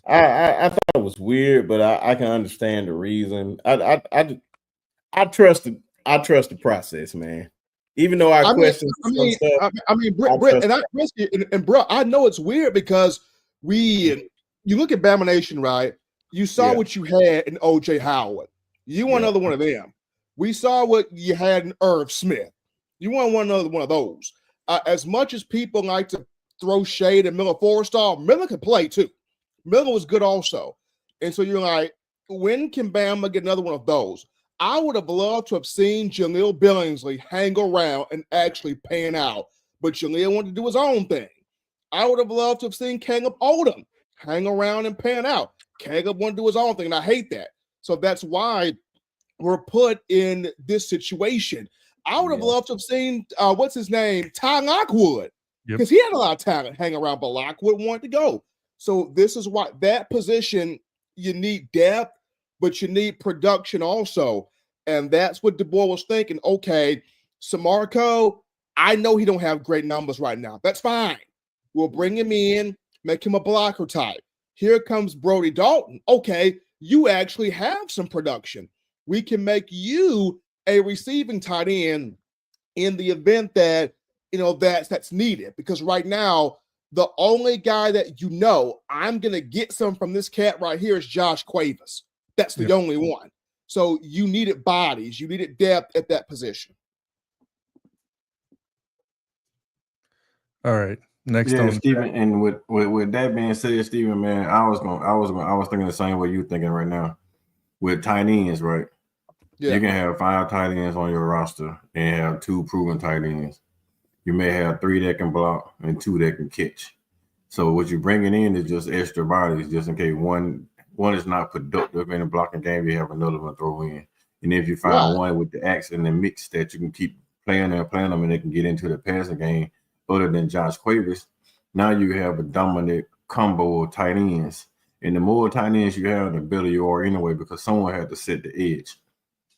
I thought it was weird, but I can understand the reason. I trust the process, man. Even though I I mean, question I some mean, stuff, I mean, Britt, trust and I trust you, and bro, I know it's weird because you look at Bama Nation, right? You saw Yeah. what you had in OJ Howard. You want Yeah. another one of them. We saw what you had in Irv Smith. You want another one of those. As much as people like to throw shade at Miller Forrestal, Miller could play too. Miller was good also. And so you're like, when can Bama get another one of those? I would have loved to have seen Jaleel Billingsley hang around and actually pan out, but Jaleel wanted to do his own thing. I would have loved to have seen Caleb Odom hang around and pan out. Caleb wanted to do his own thing, and I hate that. So that's why we're put in this situation. I would have loved to have seen, what's his name, Ty Lockwood, because he had a lot of talent hanging around, but Lockwood wanted to go. So this is why that position, you need depth, but you need production also. And that's what DeBoer was thinking. Okay, Samarco, I know he don't have great numbers right now. That's fine. We'll bring him in, make him a blocker type. Here comes Brody Dalton. Okay, you actually have some production. We can make you a receiving tight end in the event that, that's needed. Because right now, the only guy that I'm going to get some from this cat right here is Josh Cuevas. That's the only one. So you needed bodies. You needed depth at that position. All right. Next Yeah, on Steven, and with that being said, Steven, man, I was thinking the same way you're thinking right now. With tight ends, right? Yeah. You can have 5 tight ends on your roster and have 2 proven tight ends. You may have 3 that can block and 2 that can catch. So what you're bringing in is just extra bodies, just in case one is not productive in the blocking game, you have another one throw in. And if you find one with the axe in the mix that you can keep playing them, and they can get into the passing game, other than Josh Cuevas, now you have a dominant combo of tight ends. And the more tight ends you have, the better you are anyway, because someone had to set the edge.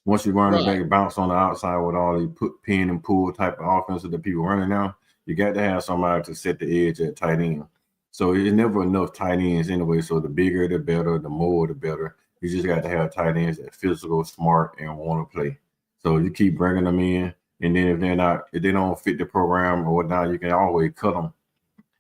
Once you run the back bounce on the outside with all these pin and pull type of offenses that people running now, you got to have somebody to set the edge at tight end. So it's never enough tight ends anyway. So the bigger, the better, the more, the better. You just got to have tight ends that physical, smart, and want to play. So you keep bringing them in, and then if they don't fit the program or whatnot, you can always cut them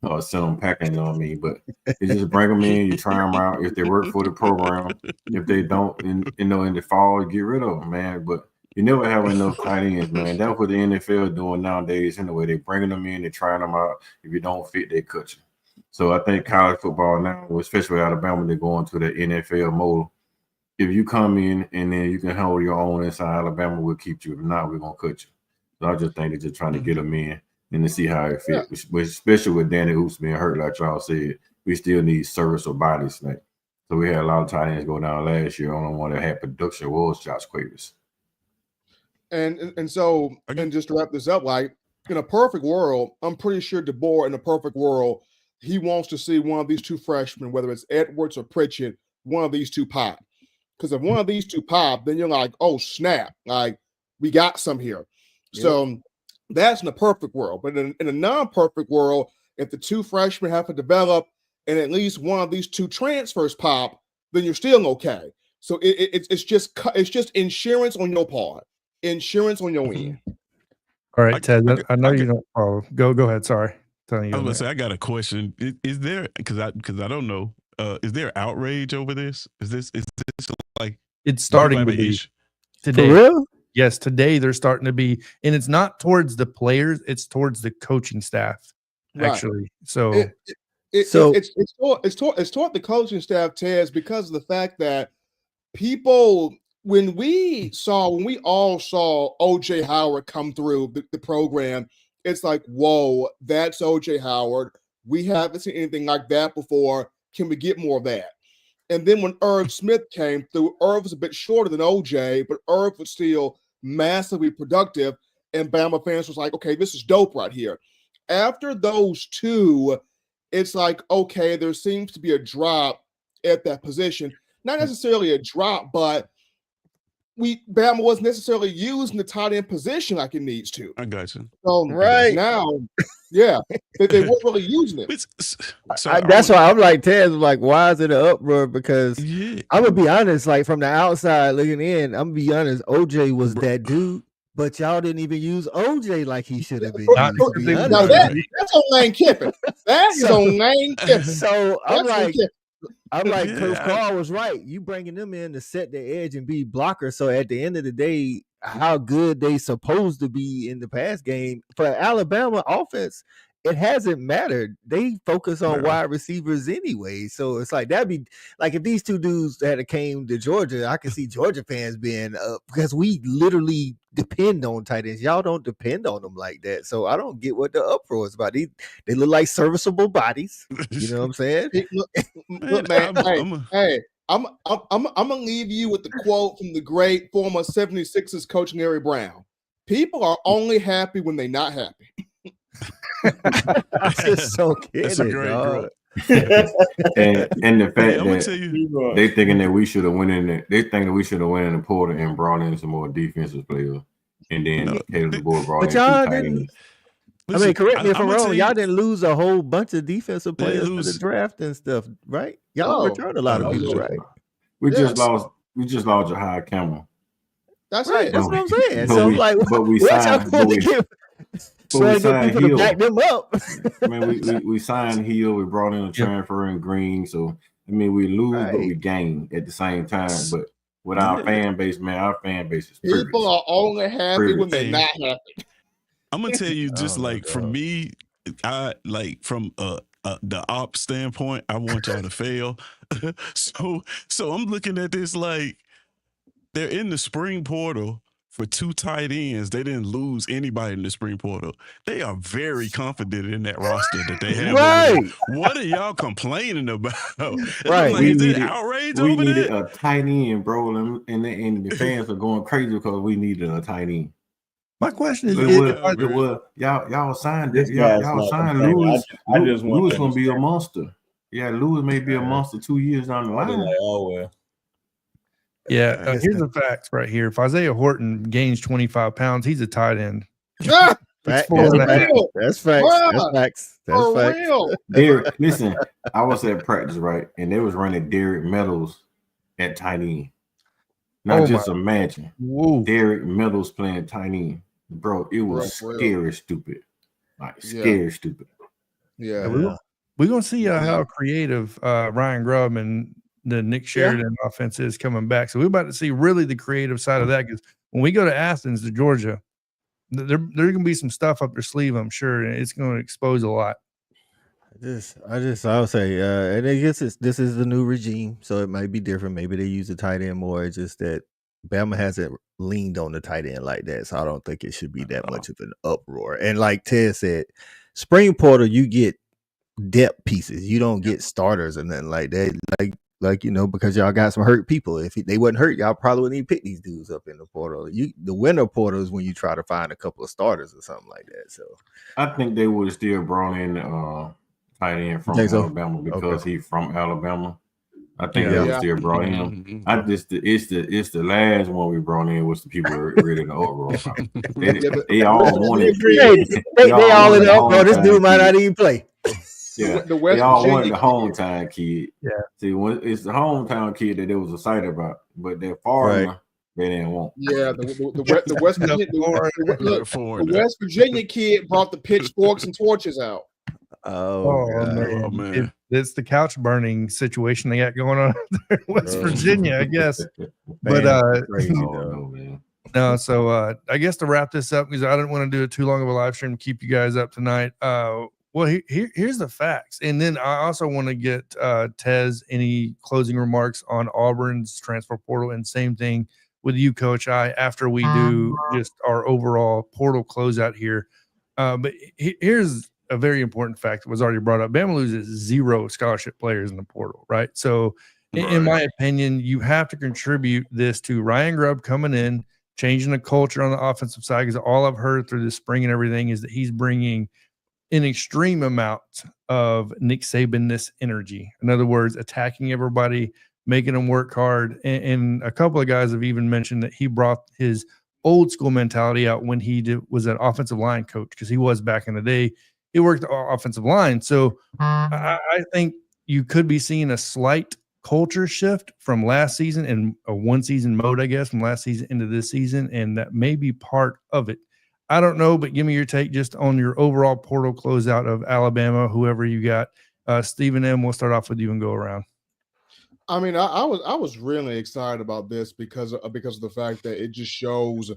or send them packing. You know what I mean? But you just bring them in, you try them out. If they work for the program, if they don't, in the fall, you get rid of them, man. But you never have enough tight ends, man. That's what the NFL doing nowadays. Anyway, they bringing them in, they trying them out. If you don't fit, they cut you. So I think college football now, especially Alabama, they're going to the NFL mode. If you come in and then you can hold your own inside Alabama, we'll keep you. If not, we're going to cut you. So I just think they're just trying to get them in and to see how it fits. Especially with Danny Hoops being hurt, like y'all said, we still need service or body snake. So we had a lot of tight ends go down last year. Only one that had production was Josh Cuevas. And so, and just to wrap this up, like in a perfect world, I'm pretty sure DeBoer in a perfect world, he wants to see one of these 2 freshmen, whether it's Edwards or Pritchett, one of these 2 pop. Because if one of these 2 pop, then you're like, oh, snap. Like, we got some here. Yep. So that's in a perfect world. But in a non-perfect world, if the 2 freshmen have to develop and at least one of these 2 transfers pop, then you're still okay. So it's just insurance on your part. Insurance on your end. All right, Ted, I know you don't follow. Go ahead. Sorry. I was going to say, I got a question. Is there, because I don't know, is there outrage over this? Is this like it's starting to be today? For real? Yes, today they're starting to be, and it's not towards the players, it's towards the coaching staff, actually. So it's toward the coaching staff, Tez, because of the fact that people, when we all saw OJ Howard come through the program, it's like, whoa, that's OJ Howard. We haven't seen anything like that before. Can we get more of that? And then when Irv Smith came through, Irv was a bit shorter than OJ, but Irv was still massively productive. And Bama fans was like, okay, this is dope right here. After those 2, it's like, okay, there seems to be a drop at that position. Not necessarily a drop, but Bama wasn't necessarily using the tight end position like it needs to. I got you. So right now, they weren't really using it. That's why I'm like, Tez was like, why is it an uproar? Because I'm gonna be honest, like from the outside looking in, I'm gonna be honest, OJ was that dude. but y'all didn't even use OJ like he should have been Not used, to be because Now honest. that's on Lane Kiffin. That is on Lane Kiffin. So I'm That's on like, Kiffin. Coach Yeah, Carl was right. You bringing them in to set the edge and be blockers. So at the end of the day, how good they supposed to be in the pass game for Alabama offense, it hasn't mattered. They focus on Bro. wide receivers anyway. So it's like that'd be like if these two dudes had came to Georgia, I could see Georgia fans being because we literally depend on tight ends. Y'all don't depend on them like that. So I don't get what the uproar is about. They look like serviceable bodies. You know what I'm saying? Look, man. I'm gonna leave you with the quote from the great former 76ers coach Larry Brown. People are only happy when they're not happy. I just don't get That's a it, great dog. and the fact I'm gonna that tell you. they thinking that we should have went in there. They think that we should have went in the portal and brought in some more defensive players, and then No, Caleb DeBoer brought But in two y'all tight didn't. ends. I mean, correct me if I'm I'ma wrong. tell Y'all you- didn't lose a whole bunch of defensive They players to lose- the draft and stuff, right? Y'all No. returned a lot of No, people, no. right? We Yes. just lost. We just lost Jihad Campbell. That's Right. it. That's what I'm saying. But So we- like, but we what y'all signed- going but to we- give? but we Trying to get signed people to Hill. back them up. I mean, we signed Hill. We brought in a transfer in Green. So I mean, we lose, but we Right. gain at the same time. But with our fan base, man, our fan base is People privileged. are only happy when they're Hey. not happy. I'm gonna tell you, just Oh, my like for God. me, I like from the op standpoint, I want y'all to fail. So I'm looking at this like they're in the spring portal for two tight ends. They didn't lose anybody in the spring portal. They are very confident in that roster that they have. Over Right. there. What are y'all complaining about? Right. Like, is there outrage we over needed that? a tight end, bro, and the fans are going crazy because we needed a tight end. My question is, Y'all signed This it. Y'all guy's signed not complaining. Lewis. I just want Lewis them gonna to be a start. monster. Yeah, Lewis may be a monster 2 years down the I'll be line. like, oh well. yeah, I guess here's that- the facts right here. If Isaiah Horton gains 25 pounds, he's a tight end. Ah, Fact- four and a half. real. That's facts. Bruh. That's facts. That's For facts. real. Derek, listen, I was at practice, right? And they was running Derek Meadows at tight end. Now Oh, just imagine Whoa. Derek Meadows playing tight end. Bro, it was Bro, for real. scary stupid. Like Yeah. scary stupid. Yeah. We're going to see how creative Ryan Grubb and the Nick Sheridan offense is coming back. So we're about to see really the creative side of that, because when we go to Athens, to Georgia, there's going to be some stuff up their sleeve, I'm sure, and it's going to expose a lot. I would say, and I guess this is the new regime, so it might be different. Maybe they use the tight end more. It's just that Bama hasn't leaned on the tight end like that, so I don't think it should be that much of an uproar. And like Ted said, spring portal, you get depth pieces. You don't get starters and nothing like that. Like because y'all got some hurt people. If they wasn't hurt, y'all probably wouldn't even pick these dudes up in the portal. The winter portal is when you try to find a couple of starters or something like that. So I think they would have still brought in tight end from Think so? Alabama because he's from Alabama. I think Yeah. they would Yeah. still brought him. It's the last one we brought in was the people who were really in the uproar about. They all wanted. they all in the uproar. This dude might not even play. Yeah, The West they all Virginia wanted the kid. hometown kid. Yeah. See, it's the hometown kid that they was excited about, but that foreigner they didn't want. Yeah, the West Virginia, the West Virginia kid brought the pitchforks and torches out. Oh, man. man. It's the couch burning situation they got going on there in West Virginia, I guess. But crazy, Oh, though. no, man. no, so I guess to wrap this up, because I didn't want to do it too long of a live stream to keep you guys up tonight. Well, here's the facts, and then I also want to get Tez any closing remarks on Auburn's transfer portal, and same thing with you, Coach I, after we do just our overall portal closeout here. But here's a very important fact that was already brought up. Bama loses 0 scholarship players in the portal, right? So in my opinion, you have to contribute this to Ryan Grubb coming in, changing the culture on the offensive side, because all I've heard through the spring and everything is that he's bringing an extreme amount of Nick Saban-ness energy. In other words, attacking everybody, making them work hard. And a couple of guys have even mentioned that he brought his old school mentality out when he was an offensive line coach, because he was back in the day. He worked the offensive line. So I think you could be seeing a slight culture shift from last season and a one season mode, I guess, from last season into this season, and that may be part of it. I don't know, but give me your take just on your overall portal closeout of Alabama, whoever you got. Stephen M., we'll start off with you and go around. I mean, I was really excited about this because of the fact that it just shows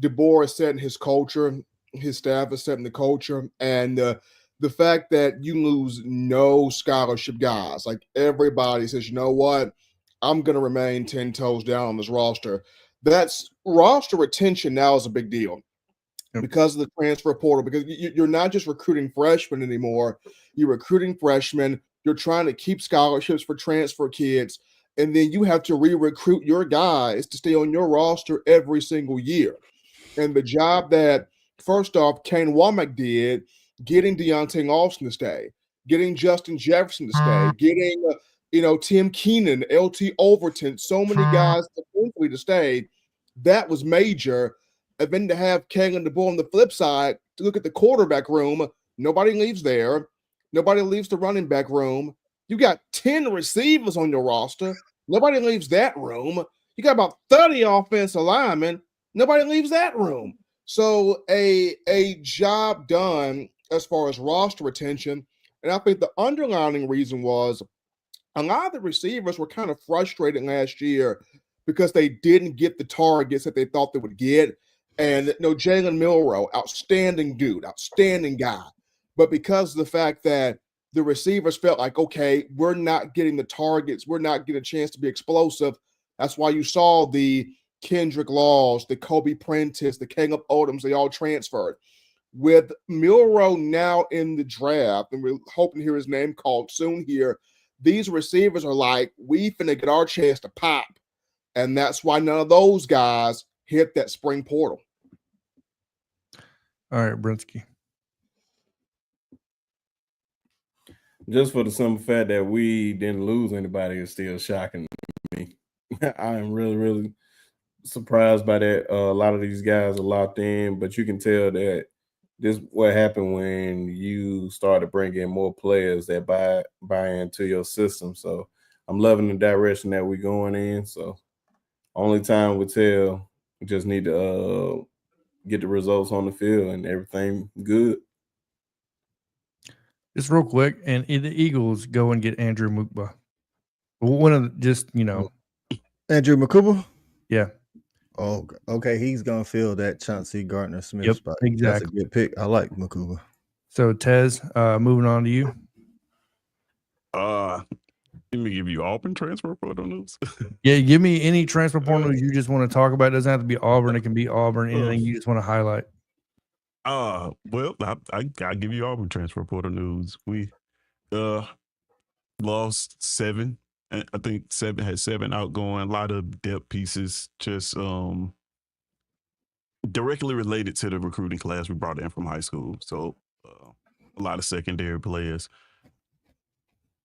DeBoer is setting his culture, his staff is setting the culture, and the fact that you lose no scholarship guys, like everybody says, you know what, I'm going to remain 10 toes down on this roster. That's roster retention now is a big deal. Yep. Because of the transfer portal, because you're not just recruiting freshmen anymore. You're recruiting freshmen. You're trying to keep scholarships for transfer kids. And then you have to re-recruit your guys to stay on your roster every single year. And the job that, first off, Kane Womack did, getting Deontay Austin to stay, getting Justin Jefferson to stay, getting, Tim Keenan, LT Overton, so many guys to stay, that was major. And then to have Kalen DeBoer on the flip side, to look at the quarterback room, nobody leaves there. Nobody leaves the running back room. You got 10 receivers on your roster. Nobody leaves that room. You got about 30 offensive linemen. Nobody leaves that room. So a job done as far as roster retention. And I think the underlying reason was a lot of the receivers were kind of frustrated last year because they didn't get the targets that they thought they would get. And Jalen Milroe, outstanding dude, outstanding guy. But because of the fact that the receivers felt like, okay, we're not getting the targets, we're not getting a chance to be explosive. That's why you saw the Kendrick Laws, the Kobe Prentice, the Caleb Odoms, they all transferred. With Milroe now in the draft, and we're hoping to hear his name called soon here, these receivers are like, we finna get our chance to pop. And that's why none of those guys hit that spring portal. All right, Brinsky. Just for the simple fact that we didn't lose anybody is still shocking to me. I am really, really surprised by that. A lot of these guys are locked in, but you can tell that this what happened when you start to bring in more players that buy into your system. So I'm loving the direction that we're going in. So only time will tell. We just need to get the results on the field and everything good. Just real quick, and the Eagles go and get Andrew Mukba. One of the, Andrew Makuba? Yeah. Oh, okay. He's going to fill that Chauncey Gardner-Smith Yep, spot. exactly. That's a good pick. I like Makuba. So, Tez, moving on to you. Let me give you Auburn transfer portal news. Yeah, give me any transfer portal news you just want to talk about. It doesn't have to be Auburn. It can be Auburn. Anything you just want to highlight. Well, I give you Auburn transfer portal news. We lost 7. I think 7 had 7 outgoing. A lot of depth pieces, just directly related to the recruiting class we brought in from high school. So a lot of secondary players.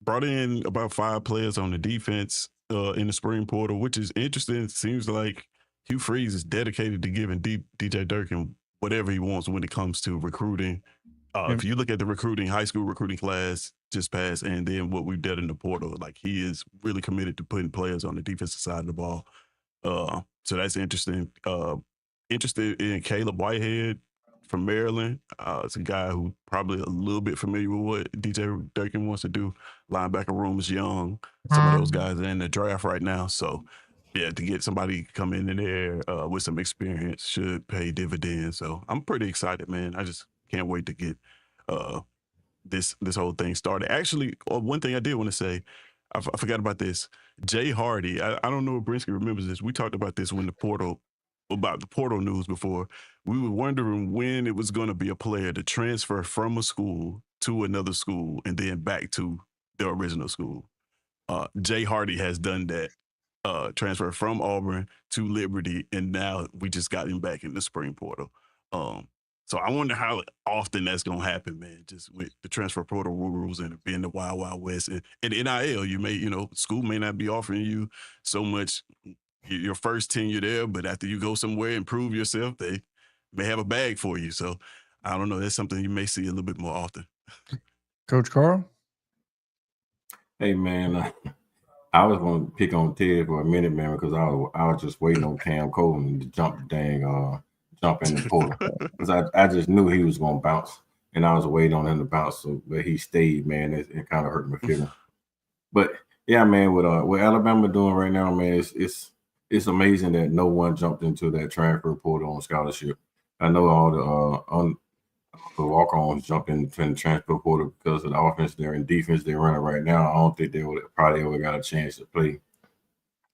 Brought in about 5 players on the defense in the spring portal, which is interesting. It seems like Hugh Freeze is dedicated to giving DJ Durkin whatever he wants when it comes to recruiting. If you look at the high school recruiting class just passed, and then what we did in the portal, like he is really committed to putting players on the defensive side of the ball. So that's interesting. Interested in Caleb Whitehead from Maryland. It's a guy who probably a little bit familiar with what DJ Durkin wants to do. Linebacker room is young. Some of those guys are in the draft right now. So, yeah, to get somebody come in there with some experience should pay dividends. So I'm pretty excited, man. I just can't wait to get this whole thing started. Actually, one thing I did want to say, I forgot about this. Jay Hardy. I don't know if Brinsky remembers this. We talked about this about the portal news before. We were wondering when it was going to be a player to transfer from a school to another school and then back to the original school. Jay Hardy has done that. Transfer from Auburn to Liberty, and now we just got him back in the spring portal. So I wonder how often that's going to happen, man, just with the transfer portal rules and being the Wild Wild West. And NIL, school may not be offering you so much your first tenure there, but after you go somewhere and prove yourself, they may have a bag for you. So I don't know. That's something you may see a little bit more often. Coach Carl? Hey, man, I was going to pick on Ted for a minute, man, because I was just waiting on Cam Coleman to jump in the portal because I just knew he was going to bounce, and I was waiting on him to bounce. So, but he stayed, man. It kind of hurt my feeling. But yeah, man, what Alabama doing right now, man, it's amazing that no one jumped into that transfer portal on scholarship. I know all the walk-ons jumped into the transfer portal because of the offense there and defense they're running right now. I don't think they would probably ever got a chance to play.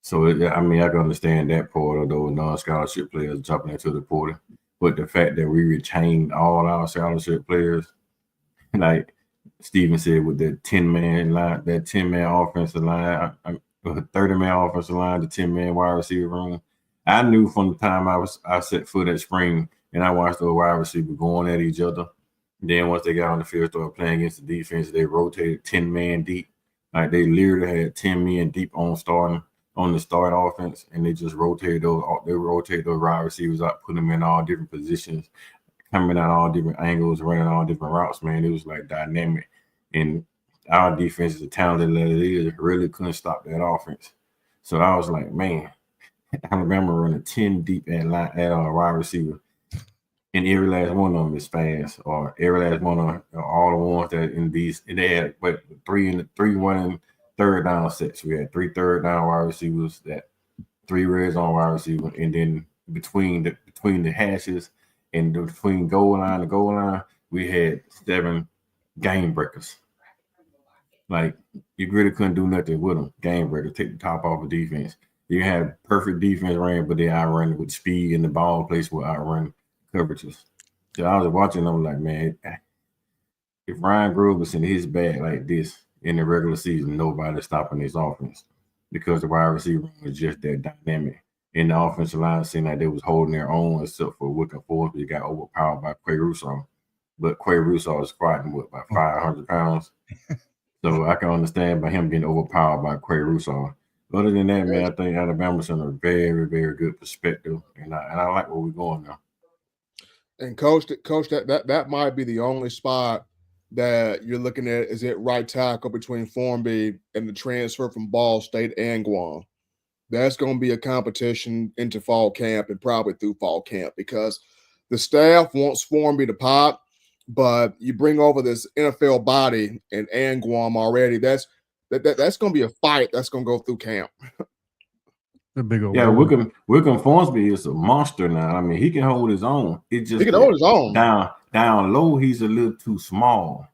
So I can understand that part of those non-scholarship players jumping into the portal, but the fact that we retained all our scholarship players, like Steven said, with that 10-man line, that 10-man offensive line, 30-man offensive line, the 10-man wide receiver room. I knew from the time I set foot at spring and I watched the wide receiver going at each other. Then once they got on the field, started playing against the defense, they rotated 10-man deep. Like they literally had 10 men deep on the starting offense, and they just rotated those wide receivers out, put them in all different positions, coming out all different angles, running all different routes, man. It was like dynamic. And our defense is as talented as it is, really couldn't stop that offense. So I was like, man, Alabama running 10 deep at wide receiver. And every last one of them is fast, or every last one of them, all the ones that in these, and they had three running third down sets. We had 3 third down wide receivers, that 3 red zone wide receiver, and then between the hashes and between goal line to goal line, we had 7 game breakers. Like you really couldn't do nothing with them. Game breakers, take the top off of defense. You had perfect defense ran, but they outrun with speed, and the ball place will outrun coverages. So I was watching them like, man, if Ryan Grove was in his bag like this in the regular season, nobody's stopping his offense because the wide receiver was just that dynamic. And the offensive line seemed like they was holding their own except for Wick Ford, but he got overpowered by Quay Rousseau. But Quay Rousseau is squatting with about 500 pounds. So I can understand by him being overpowered by Quay Rousseau. Other than that, man, I think Alabama's in a very, very good perspective. And I like where we're going now. And coach, that might be the only spot that you're looking at is at right tackle between Formby and the transfer from Ball State and Guam. That's going to be a competition into fall camp and probably through fall camp because the staff wants Formby to pop, but you bring over this NFL body and Guam already. That's going to be a fight that's going to go through camp. The big old Wickham Forsby is a monster now. I mean, he can hold his own. He can hold his own. Down low, he's a little too small.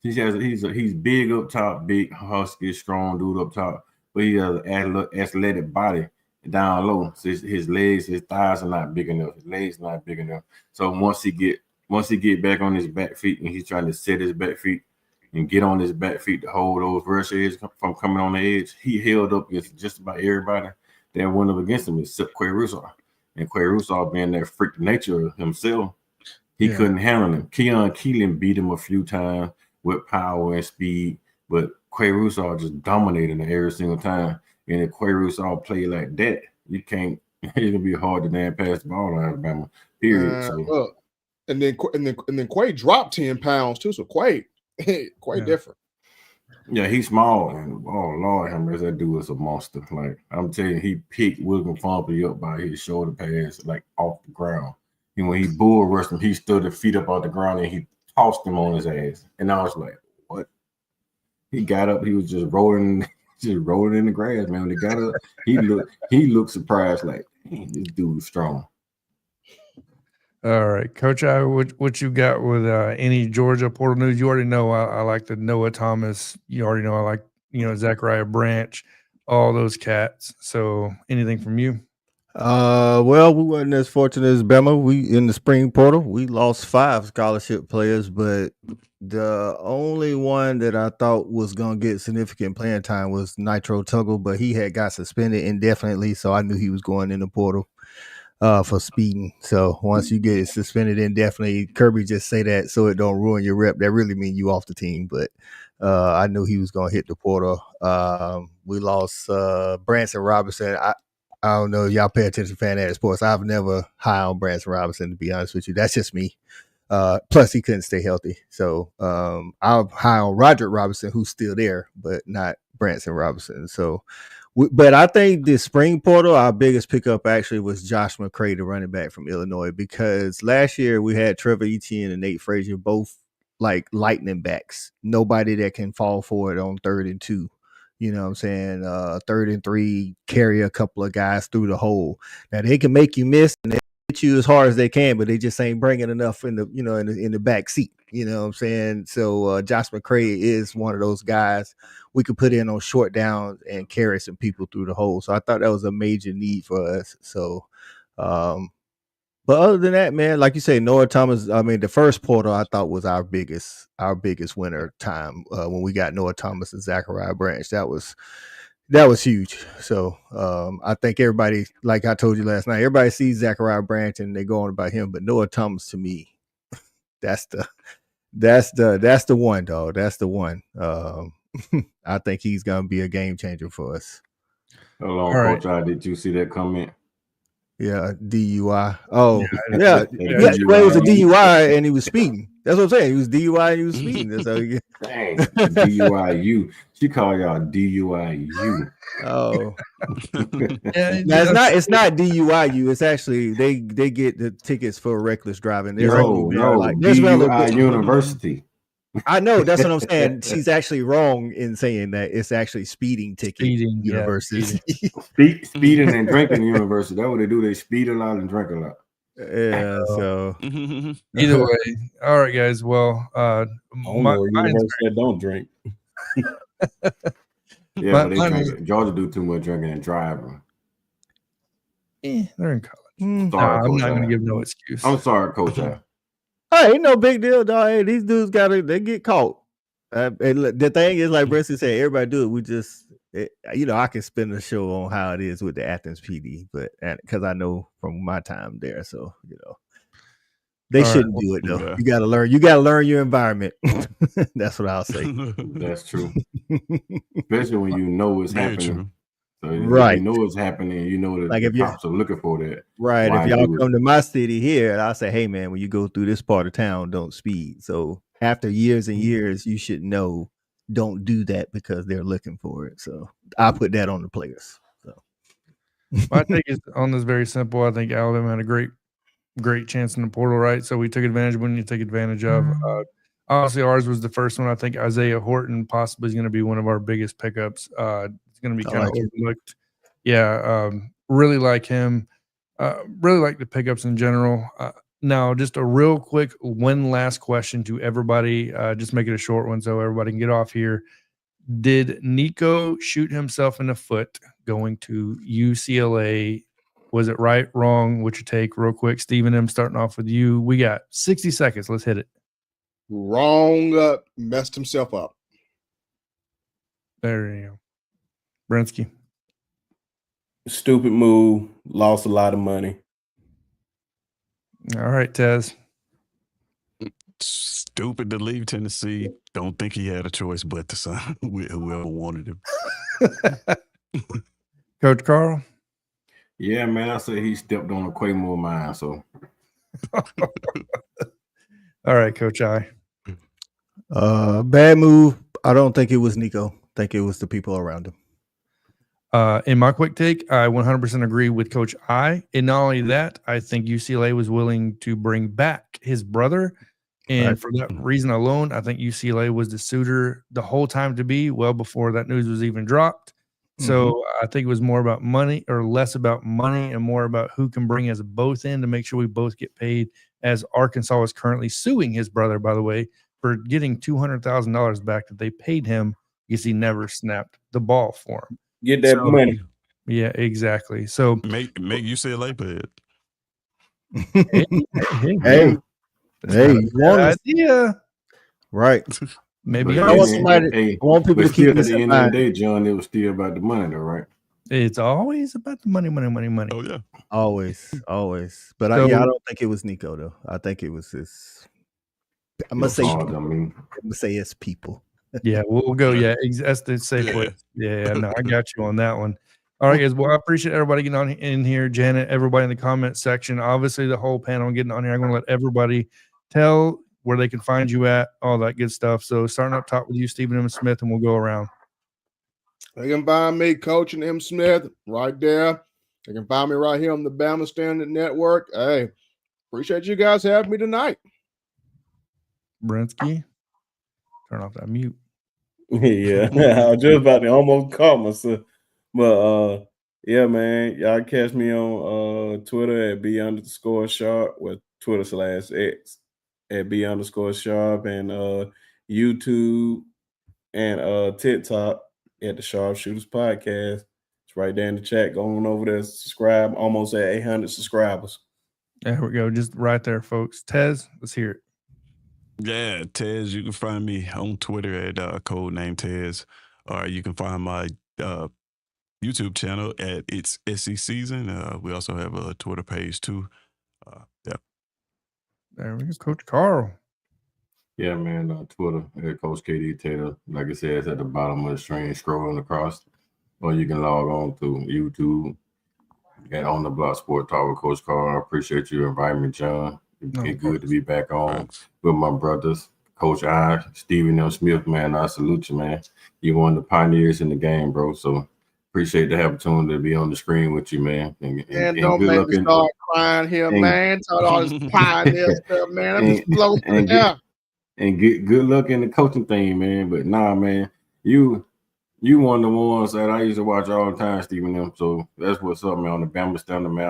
He's big up top, big, husky, strong dude up top, but he has an athletic body down low. So his legs, his thighs are not big enough. His legs not big enough. So once he get back on his back feet and he's trying to set his back feet and get on his back feet to hold those rush edges from coming on the edge, he held up against just about everybody that went up against him except Quay Rousseau. And Quay Rousseau being that freak nature himself, he couldn't handle him. Keon Keelan beat him a few times with power and speed, but Quay Rousseau just dominated him every single time. And if Quay Rousseau play like that, it's gonna be hard to damn pass the ball on Alabama. Period. Look, and then Quay dropped 10 pounds too. So Quay different. Yeah, he's small, and oh Lord, that dude is a monster. Like I'm telling you, he picked William Formby up by his shoulder pads, like off the ground. And when he bull rushed him, he stood his feet up off the ground and he tossed him on his ass. And I was like, what? He got up, he was just rolling in the grass, man. When he got up, he looked surprised, like, this dude's strong. All right, Coach, what you got with any Georgia portal news? You already know I like the Noah Thomas. You already know I like Zachariah Branch, all those cats. So anything from you? Well, we weren't as fortunate as Bama. We in the spring portal, we lost 5 scholarship players, but the only one that I thought was gonna get significant playing time was Nitro Tuggle, but he had got suspended indefinitely, so I knew he was going in the portal for speeding. So once you get suspended indefinitely, Kirby just say that so it don't ruin your rep. That really mean you off the team, but I knew he was gonna hit the portal. We lost Branson Robinson. I don't know if y'all pay attention to Fan Sports. I've never high on Branson Robinson, to be honest with you. That's just me. Plus, he couldn't stay healthy. So I'm high on Roderick Robinson, who's still there, but not Branson Robinson. So, but I think the spring portal, our biggest pickup actually was Josh McCray, the running back from Illinois, because last year we had Trevor Etienne and Nate Frazier, both like lightning backs. Nobody that can fall for it on 3rd and 2. You know what I'm saying? 3rd and 3, carry a couple of guys through the hole. Now they can make you miss and they hit you as hard as they can, but they just ain't bringing enough in the in the back seat. You know what I'm saying? So Josh McCray is one of those guys we could put in on short downs and carry some people through the hole. So I thought that was a major need for us. So but other than that, man, like you say, Noah Thomas, I mean, the first portal I thought was our biggest winner time when we got Noah Thomas and Zachariah Branch. That was huge. So I think everybody, like I told you last night, everybody sees Zachariah Branch and they go on about him, but Noah Thomas to me, that's the one, dog. That's the one. I think he's gonna be a game changer for us. Hello, All Coach. Did you see that comment? Yeah, DUI. Oh, Yeah, yeah. It was a DUI and he was speeding. That's what I'm saying. He was DUI and he was speeding. That's how he Dang, DUIU. She called y'all DUIU. Oh, Yeah, now it's not DUIU. It's actually they get the tickets for reckless driving. There's DUI University. I know, that's what I'm saying. She's actually wrong in saying that it's actually speeding ticket university. Speeding and drinking university. That's what they do. They speed a lot and drink a lot. Yeah. So either way, all right, guys. Well, university that don't drink. Yeah, but they drink. Georgia do too much drinking and driving. They're in college. Sorry, I'm Coach not going to Al. give no excuse. I'm sorry, Coach Al. hey, ain't no big deal, dog. Hey, these dudes they get caught. And the thing is, like Brent said, everybody do it. We just, I can spin the show on how it is with the Athens PD, but because I know from my time there, so they shouldn't do it though. Yeah. You gotta learn. You gotta learn your environment. That's what I'll say. That's true. Especially when you know it's Very happening. true. So Right. if you know it's happening, you know that Like the if you- cops are looking for that. Right. Why If y'all do it? come to my city here, I'll say, hey man, when you go through this part of town, don't speed. So after years and years, you should know don't do that because they're looking for it. So I put that on the players. So My take is on this very simple. I think Alabama had a great chance in the portal, right? So we took advantage of when you take advantage of. Honestly, ours was the first one. I think Isaiah Horton possibly is going to be one of our biggest pickups. It's going to be kind of overlooked. Yeah, really like him. Really like the pickups in general. Now, just a real quick one last question to everybody. Just make it a short one so everybody can get off here. Did Nico shoot himself in the foot going to UCLA? Was it right, wrong? What's your take real quick? Stephen M, starting off with you. We got 60 seconds. Let's hit it. Wrong. Messed himself up. There you go. Brinsky. Stupid move. Lost a lot of money. All right, Tez. Stupid to leave Tennessee. Don't think he had a choice but to sign with whoever wanted him. Coach Carl. Yeah, man, I say he stepped on a Quaymore mine. So All right, Coach I. bad move. I don't think it was Nico. I think it was the people around him. In my quick take, I 100% agree with Coach I. And not only that, I think UCLA was willing to bring back his brother. And Right. for that reason alone, I think UCLA was the suitor the whole time to be, well before that news was even dropped. So I think it was more about money or less about money and more about who can bring us both in to make sure we both get paid, as Arkansas is currently suing his brother, by the way, for getting $200,000 back that they paid him because he never snapped the ball for him. Get that So- money. Yeah, exactly. So Make UCLA bad. Hey, that's hey, not a you bad want us- idea. right. Maybe But I want then- somebody. hey, I want people but to keep still, at this the in end of the mind. day, John, it was still about the money, though, right? it's always about the money. Oh yeah. Always. But So- I don't think it was Nico though. I think it was his. I'm gonna say. I mean, I'm gonna say it's people. Yeah, we'll go. Yeah, that's the safe Yeah. way. Yeah, no, I got you on that one. All right, guys. Well, I appreciate everybody getting on in here. Janet, everybody in the comment section. Obviously, the whole panel getting on here. I'm going to let everybody tell where they can find you at, all that good stuff. So starting up top with you, Stephen M. Smith, and we'll go around. They can find me, Coaching M. Smith, right there. They can find me right here on the Bama Standard Network. Hey, appreciate you guys having me tonight. Brinsky, turn off that mute. Yeah, I was just about to almost call myself. But yeah, man, y'all catch me on Twitter at B_sharp with Twitter/X at B_sharp and YouTube and TikTok at the Sharpshooters Podcast. It's right there in the chat. Go on over there, subscribe. Almost at 800 subscribers. There we go. Just right there, folks. Tez, let's hear it. Yeah, Tez, you can find me on Twitter at codename Tez, or you can find my YouTube channel at It's SC Season. We also have a Twitter page too. Yeah. There we go. Coach Carl. Yeah, man. Twitter at Coach KD Taylor. Like I said, it's at the bottom of the screen, scrolling across. Or you can log on to YouTube and On the Block Sport Talk with Coach Carl. I appreciate you inviting me, John. It's good to be back on with my brothers, Coach I, Stephen M. Smith, man. I salute you, man. You're one of the pioneers in the game, bro. So appreciate the opportunity to be on the screen with you, man. And don't good make luck me start crying here, man. Talk all this pioneer stuff, man. I'm just floating out. And good luck in the coaching thing, man. But nah, man, you one of the ones that I used to watch all the time, Stephen M. So that's what's up, man. On the Bama Standard, man.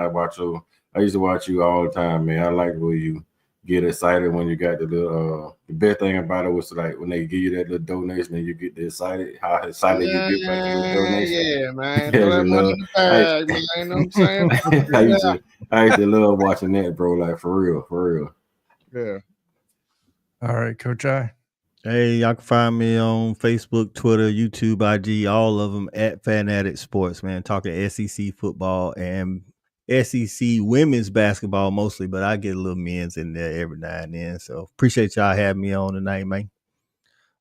I used to watch you all the time, man. I like where you get excited when you got the best thing about it was like when they give you that little donation and you get excited, how excited you get about the little donation. Yeah, man. Throw that money in the bag, man. You know what I'm saying? I used to love watching that, bro. Like for real. Yeah. All right, Coach I. Hey, y'all can find me on Facebook, Twitter, YouTube, IG, all of them at Fanatic Sports, man. Talking SEC football and SEC women's basketball mostly, but I get a little men's in there every now and then. So appreciate y'all having me on tonight, man.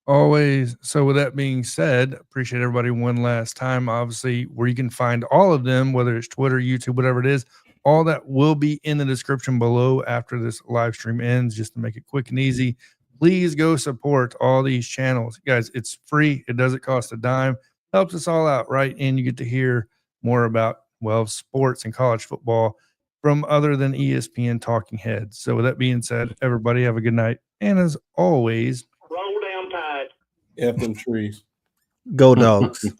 Always. So with that being said, appreciate everybody one last time. Obviously, where you can find all of them, whether it's Twitter, YouTube, whatever it is, all that will be in the description below after this live stream ends, just to make it quick and easy. Please go support all these channels. Guys, it's free. It doesn't cost a dime. Helps us all out, right? And you get to hear more about, well, sports and college football from other than ESPN talking heads. So with that being said, everybody have a good night. And as always, Roll down tide. F them trees. Go Dogs.